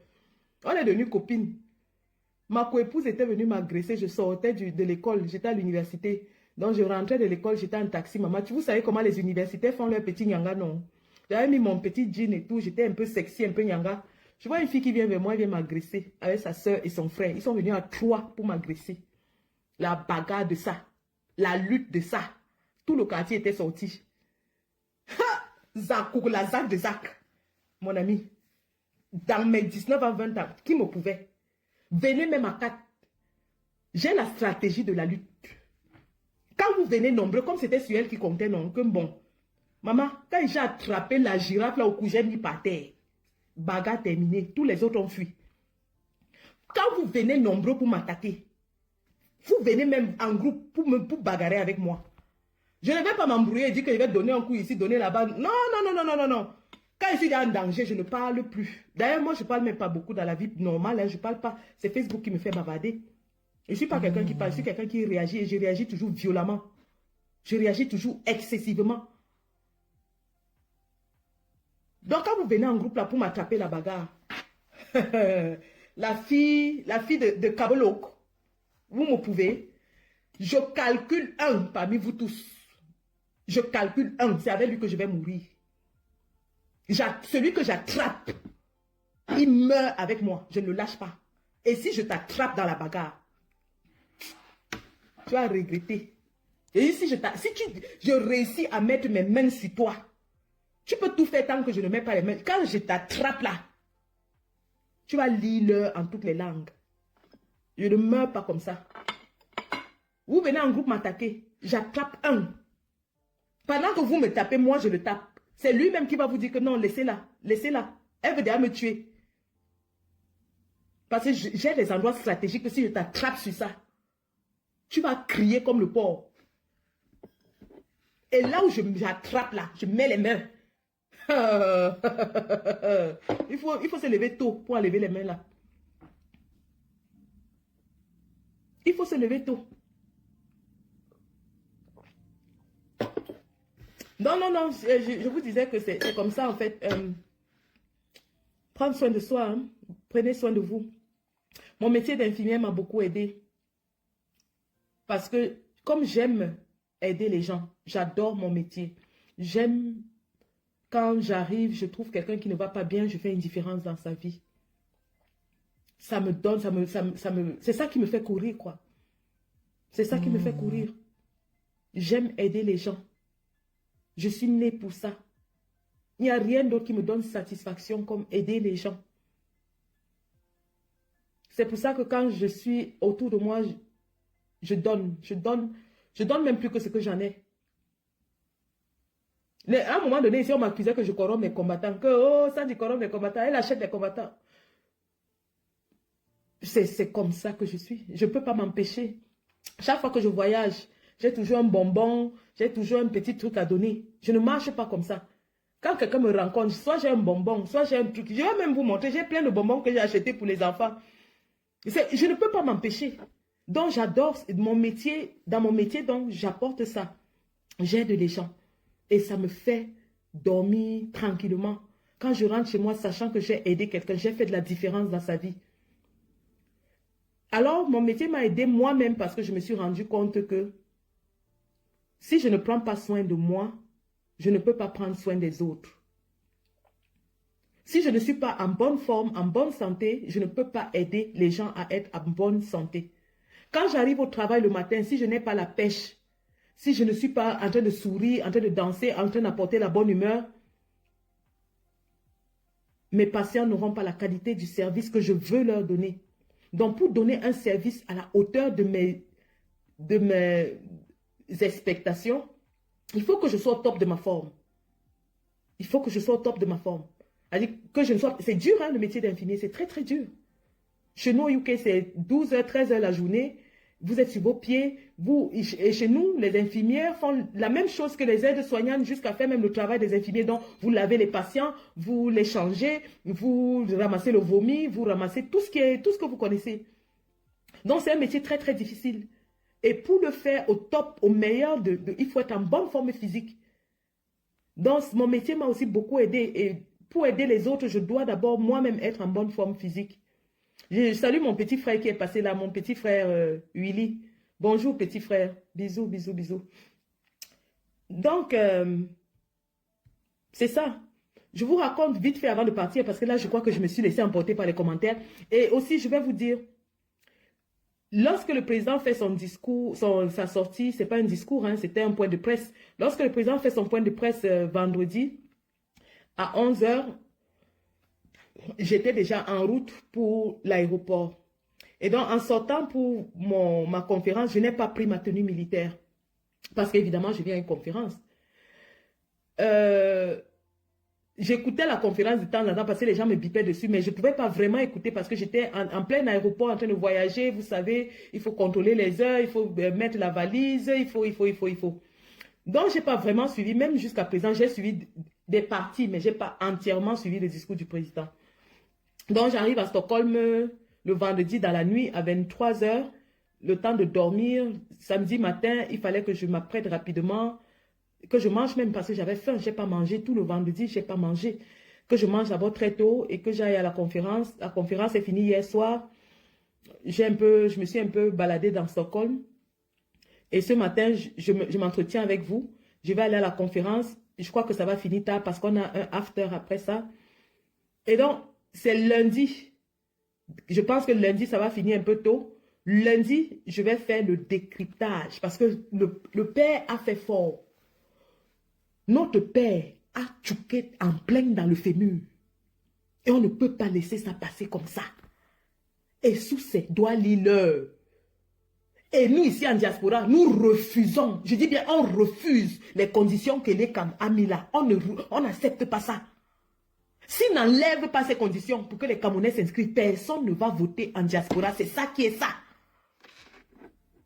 On est devenues copines. Ma co-épouse était venue m'agresser. Je sortais de l'école. J'étais à l'université. Donc, je rentrais de l'école. J'étais en taxi. Maman, vous savez comment les universitaires font leur petit nyanga, non? J'avais mis mon petit jean et tout. J'étais un peu sexy, un peu nyanga. Je vois une fille qui vient vers moi. Elle vient m'agresser avec sa soeur et son frère. Ils sont venus à 3 pour m'agresser. La bagarre de ça. La lutte de ça. Tout le quartier était sorti. Zakou, la Zach de Zach. Mon ami. Dans mes 19 à 20 ans, qui me pouvait? Venez même à 4. J'ai la stratégie de la lutte. Quand vous venez nombreux, comme c'était sur elle qui comptait, non, que bon. Maman, quand j'ai attrapé la girafe là au cou, j'ai mis par terre. Bagarre terminée. Tous les autres ont fui. Quand vous venez nombreux pour m'attaquer, vous venez même en groupe pour bagarrer avec moi. Je ne vais pas m'embrouiller et dire que je vais donner un coup ici, donner là-bas. Non, non, non, non, non, non, non. Quand je suis en danger, je ne parle plus. D'ailleurs, moi, je ne parle même pas beaucoup dans la vie normale. Hein, je ne parle pas. C'est Facebook qui me fait bavarder. Je ne suis pas quelqu'un qui parle. Je suis quelqu'un qui réagit et je réagis toujours violemment. Je réagis toujours excessivement. Donc, quand vous venez en groupe là pour m'attraper la bagarre, la fille de Kabolok, vous me pouvez, je calcule un parmi vous tous. Je calcule un. C'est avec lui que je vais mourir. Celui que j'attrape, il meurt avec moi. Je ne le lâche pas. Et si je t'attrape dans la bagarre, tu vas regretter. Et si je réussis à mettre mes mains sur toi, tu peux tout faire tant que je ne mets pas les mains. Quand je t'attrape là, tu vas lire en toutes les langues. Je ne meurs pas comme ça. Vous venez en groupe m'attaquer. J'attrape un. Pendant que vous me tapez, moi je le tape. C'est lui-même qui va vous dire que non, laissez-la. Laissez-la. Elle veut déjà me tuer. Parce que j'ai des endroits stratégiques que si je t'attrape sur ça, tu vas crier comme le porc. Et là où j'attrape là, je mets les mains. il faut se lever tôt pour enlever les mains là. Il faut se lever tôt. Non, non, non, je vous disais que c'est comme ça en fait. Prendre soin de soi, hein. Prenez soin de vous. Mon métier d'infirmière m'a beaucoup aidé. Parce que comme j'aime aider les gens, j'adore mon métier. J'aime quand j'arrive, je trouve quelqu'un qui ne va pas bien, je fais une différence dans sa vie. Ça me donne, c'est ça qui me fait courir, quoi. C'est ça qui me fait courir. J'aime aider les gens. Je suis née pour ça. Il n'y a rien d'autre qui me donne satisfaction comme aider les gens. C'est pour ça que quand je suis autour de moi, je donne même plus que ce que j'en ai. À un moment donné, si on m'accusait que je corromps mes combattants, que oh, ça dit corrompre les combattants, elle achète les combattants. C'est comme ça que je suis. Je ne peux pas m'empêcher. Chaque fois que je voyage, j'ai toujours un bonbon, j'ai toujours un petit truc à donner. Je ne marche pas comme ça. Quand quelqu'un me rencontre, soit j'ai un bonbon, soit j'ai un truc. Je vais même vous montrer, j'ai plein de bonbons que j'ai achetés pour les enfants. Je ne peux pas m'empêcher. Donc j'adore mon métier. Dans mon métier, donc j'apporte ça. J'aide les gens. Et ça me fait dormir tranquillement. Quand je rentre chez moi, sachant que j'ai aidé quelqu'un, j'ai fait de la différence dans sa vie. Alors, mon métier m'a aidé moi-même parce que je me suis rendu compte que si je ne prends pas soin de moi, je ne peux pas prendre soin des autres. Si je ne suis pas en bonne forme, en bonne santé, je ne peux pas aider les gens à être en bonne santé. Quand j'arrive au travail le matin, si je n'ai pas la pêche, si je ne suis pas en train de sourire, en train de danser, en train d'apporter la bonne humeur, mes patients n'auront pas la qualité du service que je veux leur donner. Donc, pour donner un service à la hauteur de mes expectations, il faut que je sois au top de ma forme. Il faut que je sois au top de ma forme. C'est dur, hein, le métier d'infirmier, c'est très, très dur. Chez nous, au UK, c'est 12h, 13h la journée. Vous êtes sur vos pieds. Et chez nous, les infirmières font la même chose que les aides-soignantes jusqu'à faire même le travail des infirmiers. Donc, vous lavez les patients, vous les changez, vous ramassez le vomi, vous ramassez tout ce que vous connaissez. Donc, c'est un métier très, très difficile. Et pour le faire au top, au meilleur, il faut être en bonne forme physique. Donc, mon métier m'a aussi beaucoup aidé. Et pour aider les autres, je dois d'abord moi-même être en bonne forme physique. Je salue mon petit frère qui est passé là, mon petit frère Willy. Bonjour petit frère, bisous, bisous, bisous. Donc, c'est ça. Je vous raconte vite fait avant de partir parce que là, je crois que je me suis laissé emporter par les commentaires. Et aussi, je vais vous dire, lorsque le président fait son discours, sa sortie, ce n'est pas un discours, hein, c'était un point de presse. Lorsque le président fait son point de presse vendredi à 11h, j'étais déjà en route pour l'aéroport. Et donc, en sortant pour ma conférence, je n'ai pas pris ma tenue militaire. Parce qu'évidemment, je viens à une conférence. J'écoutais la conférence de temps en temps parce que les gens me bipaient dessus, mais je ne pouvais pas vraiment écouter parce que j'étais en plein aéroport en train de voyager. Vous savez, il faut contrôler les heures, il faut mettre la valise, il faut. Donc, je n'ai pas vraiment suivi, même jusqu'à présent, j'ai suivi des parties, mais je n'ai pas entièrement suivi le discours du président. Donc, j'arrive à Stockholm le vendredi dans la nuit à 23h, le temps de dormir. Samedi matin, il fallait que je m'apprête rapidement, que je mange même parce que j'avais faim. Je n'ai pas mangé tout le vendredi, je n'ai pas mangé. Que je mange d'abord très tôt et que j'aille à la conférence. La conférence est finie hier soir. Je me suis un peu baladée dans Stockholm. Et ce matin, je m'entretiens avec vous. Je vais aller à la conférence. Je crois que ça va finir tard parce qu'on a un after après ça. Et donc, c'est lundi. Je pense que lundi, ça va finir un peu tôt. Lundi, je vais faire le décryptage parce que le père a fait fort. Notre père a tchouqué en plein dans le fémur. Et on ne peut pas laisser ça passer comme ça. Et sous ses doigts lileurs. Et nous, ici en diaspora, nous refusons. Je dis bien, on refuse les conditions que les Cam a mis là. On n'accepte pas ça. S'ils n'enlèvent pas ces conditions pour que les Camerounais s'inscrivent, personne ne va voter en diaspora. C'est ça qui est ça.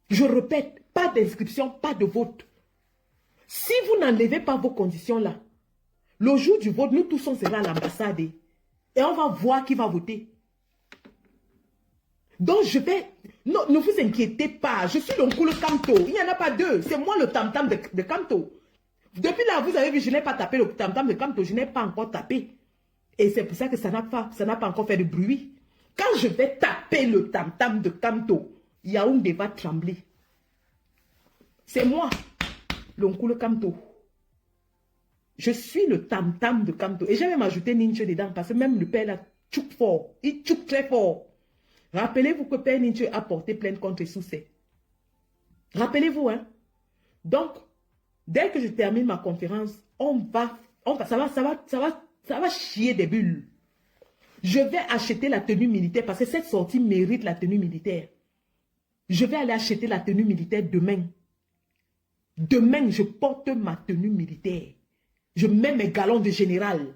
Je répète, pas d'inscription, pas de vote. Si vous n'enlevez pas vos conditions là, le jour du vote, nous tous on sera à l'ambassade et on va voir qui va voter. Donc je vais... Non, ne vous inquiétez pas, je suis l'oncle Kamto. Il n'y en a pas deux, c'est moi le tam-tam de Kamto. Depuis là, vous avez vu, je n'ai pas tapé le tam-tam de Kamto, je n'ai pas encore tapé. Et c'est pour ça que ça n'a pas encore fait de bruit. Quand je vais taper le tam-tam de Kamto, Yaoundé va trembler. C'est moi, l'oncle Kamto. Je suis le tam-tam de Kamto. Et j'ai même ajouté Ninche dedans, parce que même le père là, tchouk fort. Il tchouk très fort. Rappelez-vous que Père Ninche a porté plainte contre Soussé. Rappelez-vous, hein. Donc, dès que je termine ma conférence, ça va chier des bulles. Je vais acheter la tenue militaire parce que cette sortie mérite la tenue militaire. Je vais aller acheter la tenue militaire demain. Demain, je porte ma tenue militaire. Je mets mes galons de général.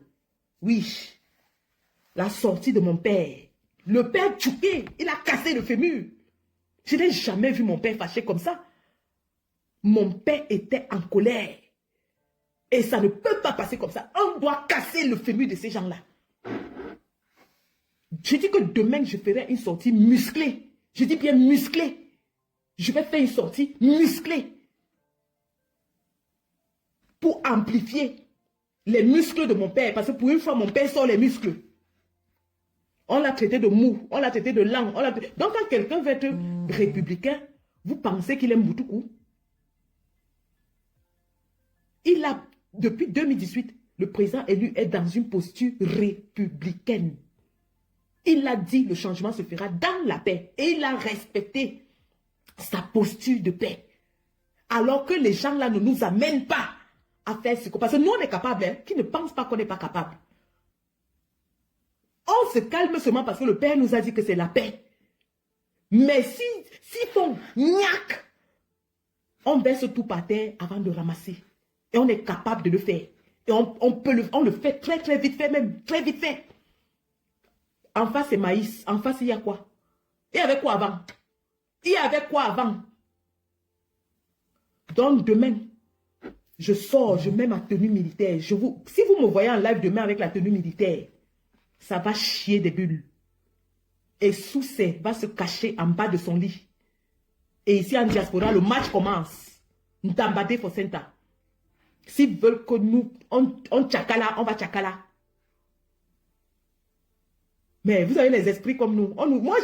Oui. La sortie de mon père. Le père Tchouké, il a cassé le fémur. Je n'ai jamais vu mon père fâché comme ça. Mon père était en colère. Et ça ne peut pas passer comme ça. On doit casser le fémur de ces gens-là. Je dis que demain, je ferai une sortie musclée. Je dis bien musclée. Je vais faire une sortie musclée. Pour amplifier les muscles de mon père. Parce que pour une fois, mon père sort les muscles. On l'a traité de mou, on l'a traité de lent. Donc quand quelqu'un veut être républicain, vous pensez qu'il aime Boutoukou? Il a, depuis 2018, le président élu est dans une posture républicaine. Il a dit le changement se fera dans la paix. Et il a respecté sa posture de paix. Alors que les gens là ne nous amènent pas à faire ce qu'on... Parce que nous on est capable, hein, qui ne pense pas qu'on n'est pas capable. On se calme seulement parce que le Père nous a dit que c'est la paix. Mais s'ils font gnac, on baisse tout par terre avant de ramasser. Et on est capable de le faire. Et on le fait très très vite fait, même très vite fait. En face c'est maïs. En face il y a quoi? Il y avait quoi avant? Il y avait quoi avant? Donc demain, je sors, je mets ma tenue militaire. Si vous me voyez en live demain avec la tenue militaire, ça va chier des bulles. Et Soussé va se cacher en bas de son lit. Et ici en diaspora, le match commence. Ntambade Fosenta. S'ils veulent que nous, on tchakala, on va tchakala. Mais vous avez les esprits comme nous. Moi,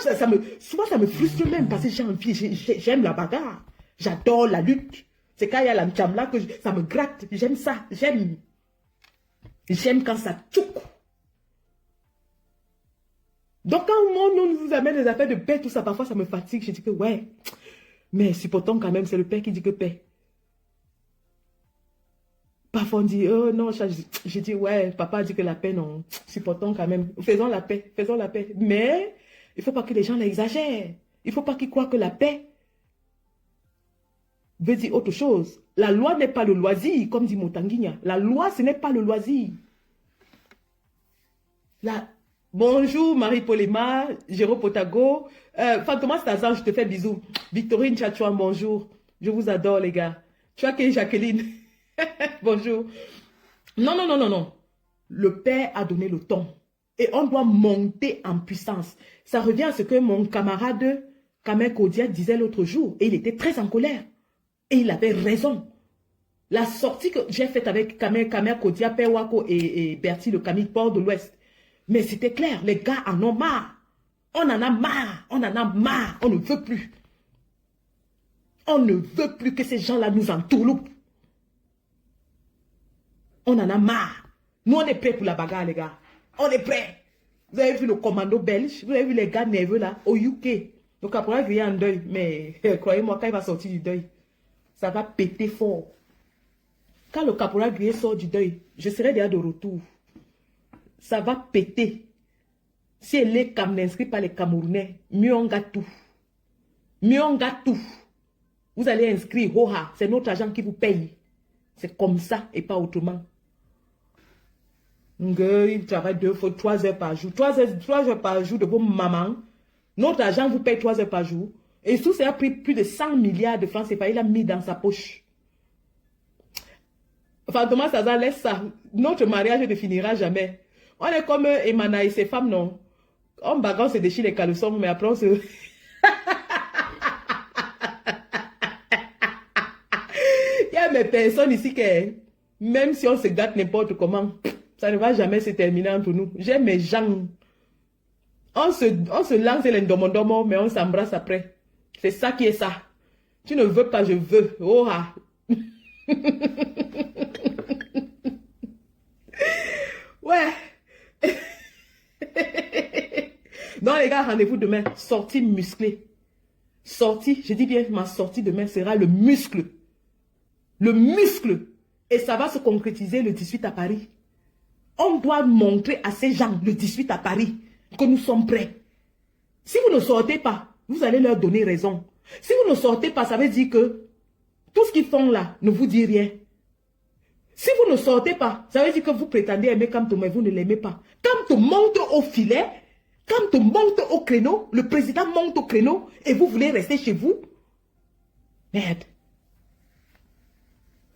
souvent ça me frustre même parce que j'ai envie, j'aime la bagarre. J'adore la lutte. C'est quand il y a la mchamla que ça me gratte. J'aime ça. J'aime quand ça tchouk. Donc, quand on nous amène des affaires de paix, tout ça, parfois, ça me fatigue. Je dis que, ouais, mais supportons quand même, c'est le père qui dit que paix. Parfois, on dit, oh non, je dis, ouais, papa dit que la paix, non, supportons quand même. Faisons la paix, faisons la paix. Mais, il ne faut pas que les gens l'exagèrent. Il ne faut pas qu'ils croient que la paix veut dire autre chose. La loi n'est pas le loisir, comme dit Motanguigna. La loi, ce n'est pas le loisir. Bonjour Marie-Paulema, Jérôme Potago, Fantomas Tazan, je te fais bisous. Victorine Tchatchouan, bonjour. Je vous adore les gars. Tchouaké Jacqueline, bonjour. Non. Le Père a donné le ton. Et on doit monter en puissance. Ça revient à ce que mon camarade Kamer Kodia disait l'autre jour. Et il était très en colère. Et il avait raison. La sortie que j'ai faite avec Kamer Kodia, Père Wako et Bertie le Camille Port de l'Ouest. Mais c'était clair, les gars en ont marre. On en a marre, on ne veut plus. On ne veut plus que ces gens-là nous entourloupent. On en a marre. Nous, on est prêts pour la bagarre, les gars. On est prêts. Vous avez vu le commando belge, vous avez vu les gars nerveux là, au UK. Donc après, il y a un deuil, mais croyez-moi, quand il va sortir du deuil, ça va péter fort. Quand le caporal Grier sort du deuil, je serai déjà de retour. Ça va péter. Si elle est inscrite par les Camerounais, mieux on gâte tout. Mieux on gâte tout. Vous allez inscrire, Hoha, c'est notre agent qui vous paye. C'est comme ça et pas autrement. Il travaille 3 heures par jour. 3 heures par jour de vos mamans. Notre agent vous paye 3 heures par jour. Et sous ça a pris plus de 100 milliards de francs CFA, il a mis dans sa poche. Enfin, Thomas Saza, laisse ça. Notre mariage ne finira jamais. On est comme Emana et ses femmes, non? On bagarre, on se déchire les caleçons, mais après on se... Il y a mes personnes ici qui, même si on se gâte n'importe comment, ça ne va jamais se terminer entre nous. J'ai mes gens. On se lance l'indomodomo, mais on s'embrasse après. C'est ça qui est ça. Tu ne veux pas, je veux. Oh ah. Ouais. Donc les gars, rendez-vous demain. Sortie musclée. Sortie, je dis bien, ma sortie demain sera le muscle. Le muscle. Et ça va se concrétiser le 18 à Paris. On doit montrer à ces gens, le 18 à Paris, que nous sommes prêts. Si vous ne sortez pas, vous allez leur donner raison. Si vous ne sortez pas, ça veut dire que tout ce qu'ils font là ne vous dit rien. Si vous ne sortez pas, ça veut dire que vous prétendez aimer Kamto, mais vous ne l'aimez pas. Kamto monte au filet, Kamto monte au créneau, le président monte au créneau, et vous voulez rester chez vous? Merde.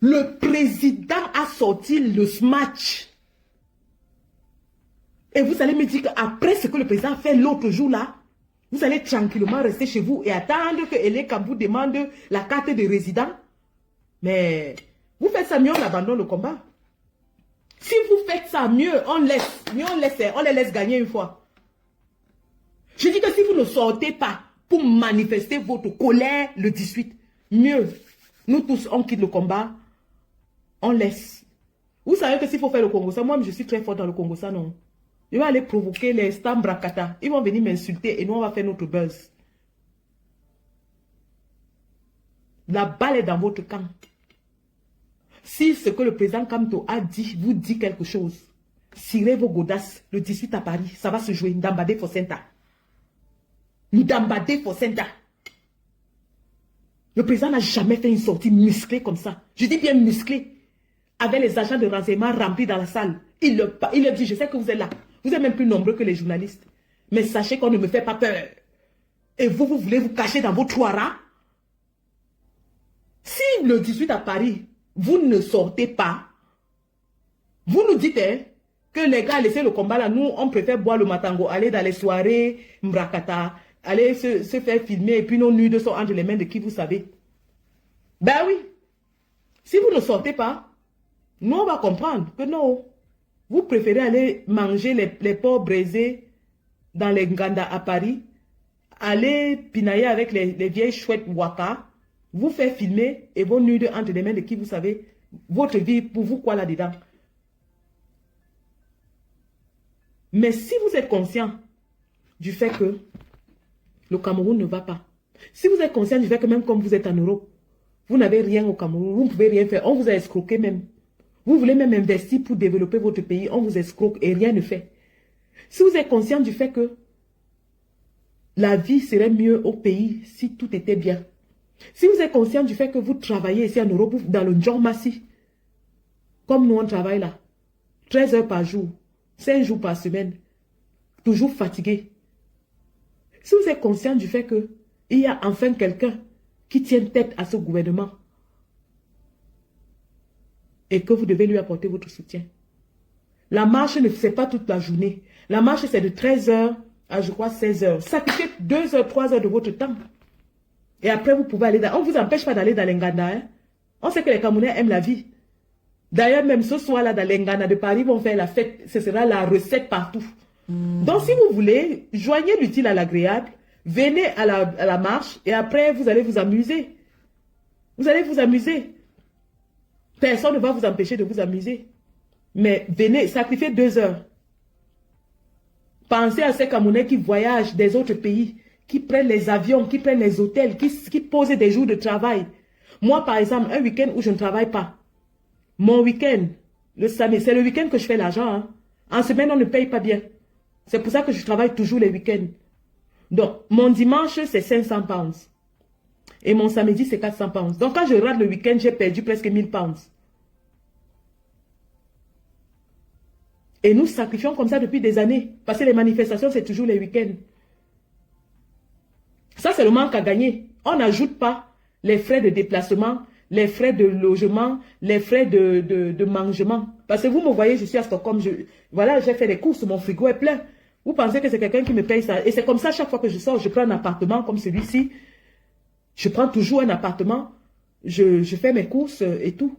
Le président a sorti le match. Et vous allez me dire qu'après ce que le président a fait l'autre jour là, vous allez tranquillement rester chez vous et attendre que Eleka vous demande la carte de résident. Mais vous faites ça mieux, on abandonne le combat. Si vous faites ça mieux, on laisse. Mieux on les laisse gagner une fois. Je dis que si vous ne sortez pas pour manifester votre colère le 18, mieux. Nous tous, on quitte le combat, on laisse. Vous savez que s'il faut faire le Congo, ça, moi je suis très fort dans le Congo, ça non. Je vais aller provoquer les Stambrakata. Ils vont venir m'insulter et nous on va faire notre buzz. La balle est dans votre camp. Si ce que le président Kamto a dit vous dit quelque chose, cirez vos godasses le 18 à Paris. Ça va se jouer. Ndambade Fosenta. Ndambade Fosenta. Le président n'a jamais fait une sortie musclée comme ça. Je dis bien musclée. Avec les agents de renseignement remplis dans la salle. Il leur dit, je sais que vous êtes là. Vous êtes même plus nombreux que les journalistes. Mais sachez qu'on ne me fait pas peur. Et vous voulez vous cacher dans vos trois rats? Si le 18 à Paris, vous ne sortez pas, vous nous dites que les gars, laissez le combat là. Nous, on préfère boire le matango, aller dans les soirées, mbrakata, aller se faire filmer et puis nos nudes sont entre les mains de qui vous savez. Ben oui. Si vous ne sortez pas, nous, on va comprendre que non. Vous préférez aller manger les porcs braisés dans les Nganda à Paris, aller pinailler avec les vieilles chouettes waka, vous faire filmer et vos nudes entre les mains de qui vous savez. Votre vie, pour vous, quoi là-dedans? Mais si vous êtes conscient du fait que le Cameroun ne va pas, si vous êtes conscient du fait que même comme vous êtes en Europe, vous n'avez rien au Cameroun, vous ne pouvez rien faire, on vous a escroqué même. Vous voulez même investir pour développer votre pays, on vous escroque et rien ne fait. Si vous êtes conscient du fait que la vie serait mieux au pays si tout était bien. Si vous êtes conscient du fait que vous travaillez ici en Europe, dans le Ndjormassi, comme nous on travaille là, 13 heures par jour, 5 jours par semaine, toujours fatigué. Si vous êtes conscient du fait que il y a enfin quelqu'un qui tient tête à ce gouvernement, et que vous devez lui apporter votre soutien. La marche ne fait pas toute la journée. La marche, c'est de 13 heures à, je crois, 16 heures. Sacrifiez 2 heures, 3 heures de votre temps. Et après, vous pouvez aller dans... On ne vous empêche pas d'aller dans l'Engana. Hein? On sait que les Camerounais aiment la vie. D'ailleurs, même ce soir-là, dans l'Engana de Paris, ils vont faire la fête. Ce sera la recette partout. Donc, si vous voulez, joignez l'utile à l'agréable. Venez à la marche. Et après, vous allez vous amuser. Vous allez vous amuser. Personne ne va vous empêcher de vous amuser. Mais venez, sacrifiez 2 heures. Pensez à ces Camerounais qui voyagent des autres pays, qui prennent les avions, qui prennent les hôtels, qui posent des jours de travail. Moi, par exemple, un week-end où je ne travaille pas. Mon week-end, le samedi, c'est le week-end que je fais l'argent. Hein. En semaine, on ne paye pas bien. C'est pour ça que je travaille toujours les week-ends. Donc, mon dimanche, c'est 500 pounds. Et mon samedi, c'est 400 pounds. Donc, quand je rate le week-end, j'ai perdu presque 1000 pounds. Et nous sacrifions comme ça depuis des années. Parce que les manifestations, c'est toujours les week-ends. Ça, c'est le manque à gagner. On n'ajoute pas les frais de déplacement, les frais de logement, les frais de mangement. Parce que vous me voyez, je suis à Stockholm, voilà, j'ai fait des courses, mon frigo est plein. Vous pensez que c'est quelqu'un qui me paye ça? Et c'est comme ça, chaque fois que je sors, je prends un appartement comme celui-ci. Je prends toujours un appartement, je fais mes courses et tout.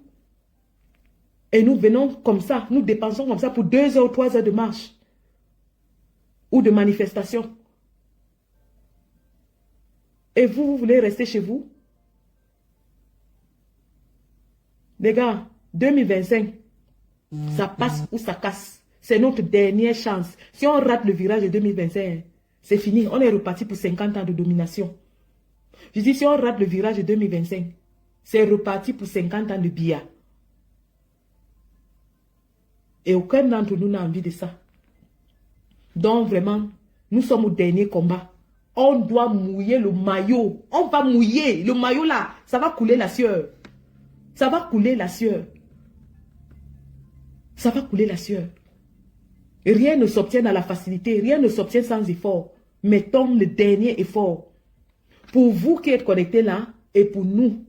Et nous venons comme ça, nous dépensons comme ça pour 2 heures ou 3 heures de marche. Ou de manifestation. Et vous voulez rester chez vous? Les gars, 2025, ça passe ou ça casse. C'est notre dernière chance. Si on rate le virage de 2025, c'est fini. On est reparti pour 50 ans de domination. Je dis, si on rate le virage de 2025, c'est reparti pour 50 ans de billard. Et aucun d'entre nous n'a envie de ça. Donc vraiment, nous sommes au dernier combat. On doit mouiller le maillot. On va mouiller le maillot là. Ça va couler la sueur. Ça va couler la sueur. Ça va couler la sueur. Rien ne s'obtient dans la facilité. Rien ne s'obtient sans effort. Mettons le dernier effort. Pour vous qui êtes connectés là, et pour nous,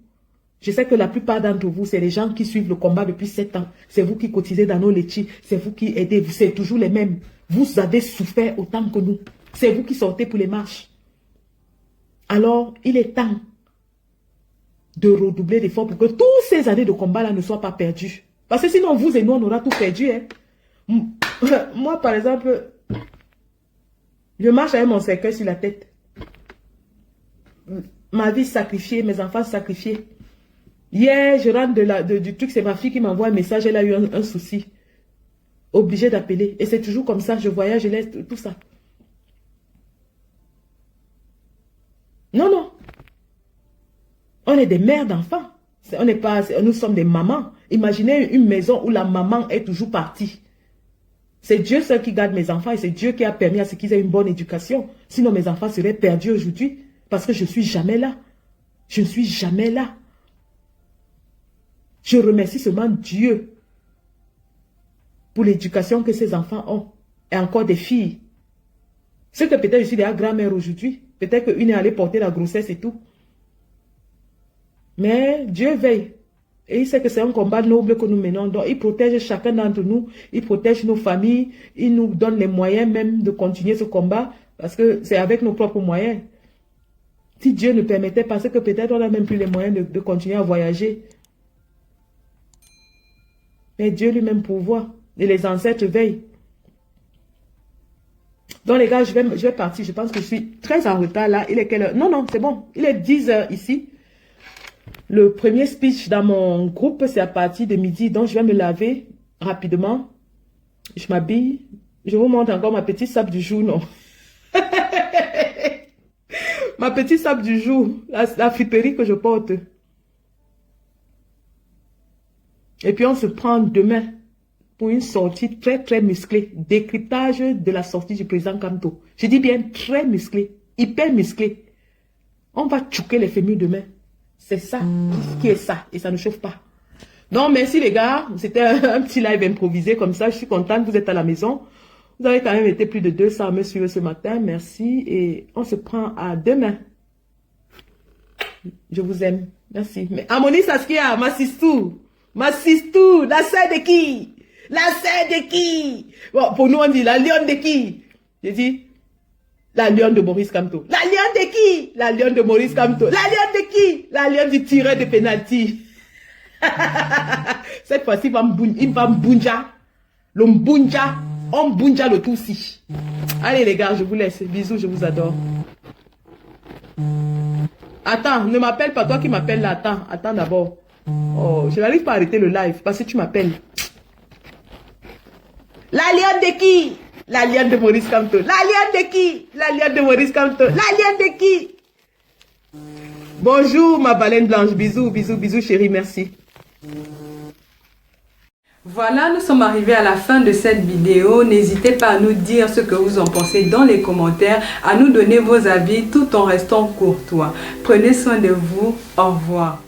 je sais que la plupart d'entre vous, c'est les gens qui suivent le combat depuis 7 ans. C'est vous qui cotisez dans nos laitiers. C'est vous qui aidez. C'est toujours les mêmes. Vous avez souffert autant que nous. C'est vous qui sortez pour les marches. Alors, il est temps de redoubler d'efforts pour que toutes ces années de combat-là ne soient pas perdues. Parce que sinon, vous et nous, on aura tout perdu. Hein. Moi, par exemple, je marche avec mon cercueil sur la tête. Ma vie sacrifiée, mes enfants sacrifiés. Hier, je rentre du truc, c'est ma fille qui m'envoie un message, elle a eu un souci. Obligée d'appeler. Et c'est toujours comme ça, je voyage, je laisse tout ça. Non, non. On est des mères d'enfants. Nous sommes des mamans. Imaginez une maison où la maman est toujours partie. C'est Dieu seul qui garde mes enfants et c'est Dieu qui a permis à ce qu'ils aient une bonne éducation. Sinon, mes enfants seraient perdus aujourd'hui parce que je ne suis jamais là. Je ne suis jamais là. Je remercie seulement Dieu pour l'éducation que ces enfants ont. Et encore des filles. C'est que peut-être je suis déjà grand-mère aujourd'hui. Peut-être qu'une est allée porter la grossesse et tout. Mais Dieu veille. Et il sait que c'est un combat noble que nous menons. Donc, il protège chacun d'entre nous. Il protège nos familles. Il nous donne les moyens même de continuer ce combat. Parce que c'est avec nos propres moyens. Si Dieu ne permettait pas, c'est que peut-être on n'a même plus les moyens de continuer à voyager. Mais Dieu lui-même pourvoit. Et les ancêtres veillent. Donc les gars, je vais partir. Je pense que je suis très en retard là. Il est quelle heure? Non, non, c'est bon. Il est 10 h ici. Le premier speech dans mon groupe, c'est à partir de midi. Donc je vais me laver rapidement. Je m'habille. Je vous montre encore ma petite sape du jour, non? Ma petite sape du jour. La friperie que je porte. Et puis on se prend demain pour une sortie très très musclée. Décryptage de la sortie du président Kamto. Je dis bien très musclé, hyper musclé. On va tchouquer les fémurs demain. C'est ça qui est ça. Et ça ne chauffe pas. Donc merci les gars. C'était un petit live improvisé comme ça. Je suis contente. Vous êtes à la maison. Vous avez quand même été plus de 200 à me suivre ce matin. Merci. Et on se prend à demain. Je vous aime. Merci. Mais Amoni Saskia, ma sistou. Ma sistou. La sœur de qui? La sœur de qui? Bon, pour nous, on dit la lionne de qui? J'ai dit, la lionne de Maurice Kamto. La lionne de qui? La lionne de Maurice Kamto. La lionne de qui? La lionne du tireur de penalty. Cette fois-ci, il va m'bunja. Le mbunja. On mbunja le tout aussi. Allez les gars, je vous laisse. Bisous, je vous adore. Attends, ne m'appelle pas toi qui m'appelle là. Attends d'abord. Oh, je n'arrive pas à arrêter le live parce que tu m'appelles. La lionne de qui? La lionne de Maurice Kamto. La lionne de qui? La lionne de Maurice Kamto. La lionne de qui? Bonjour ma baleine blanche. Bisous, bisous, bisous chérie, merci. Voilà, nous sommes arrivés à la fin de cette vidéo. N'hésitez pas à nous dire ce que vous en pensez dans les commentaires, à nous donner vos avis tout en restant courtois. Prenez soin de vous. Au revoir.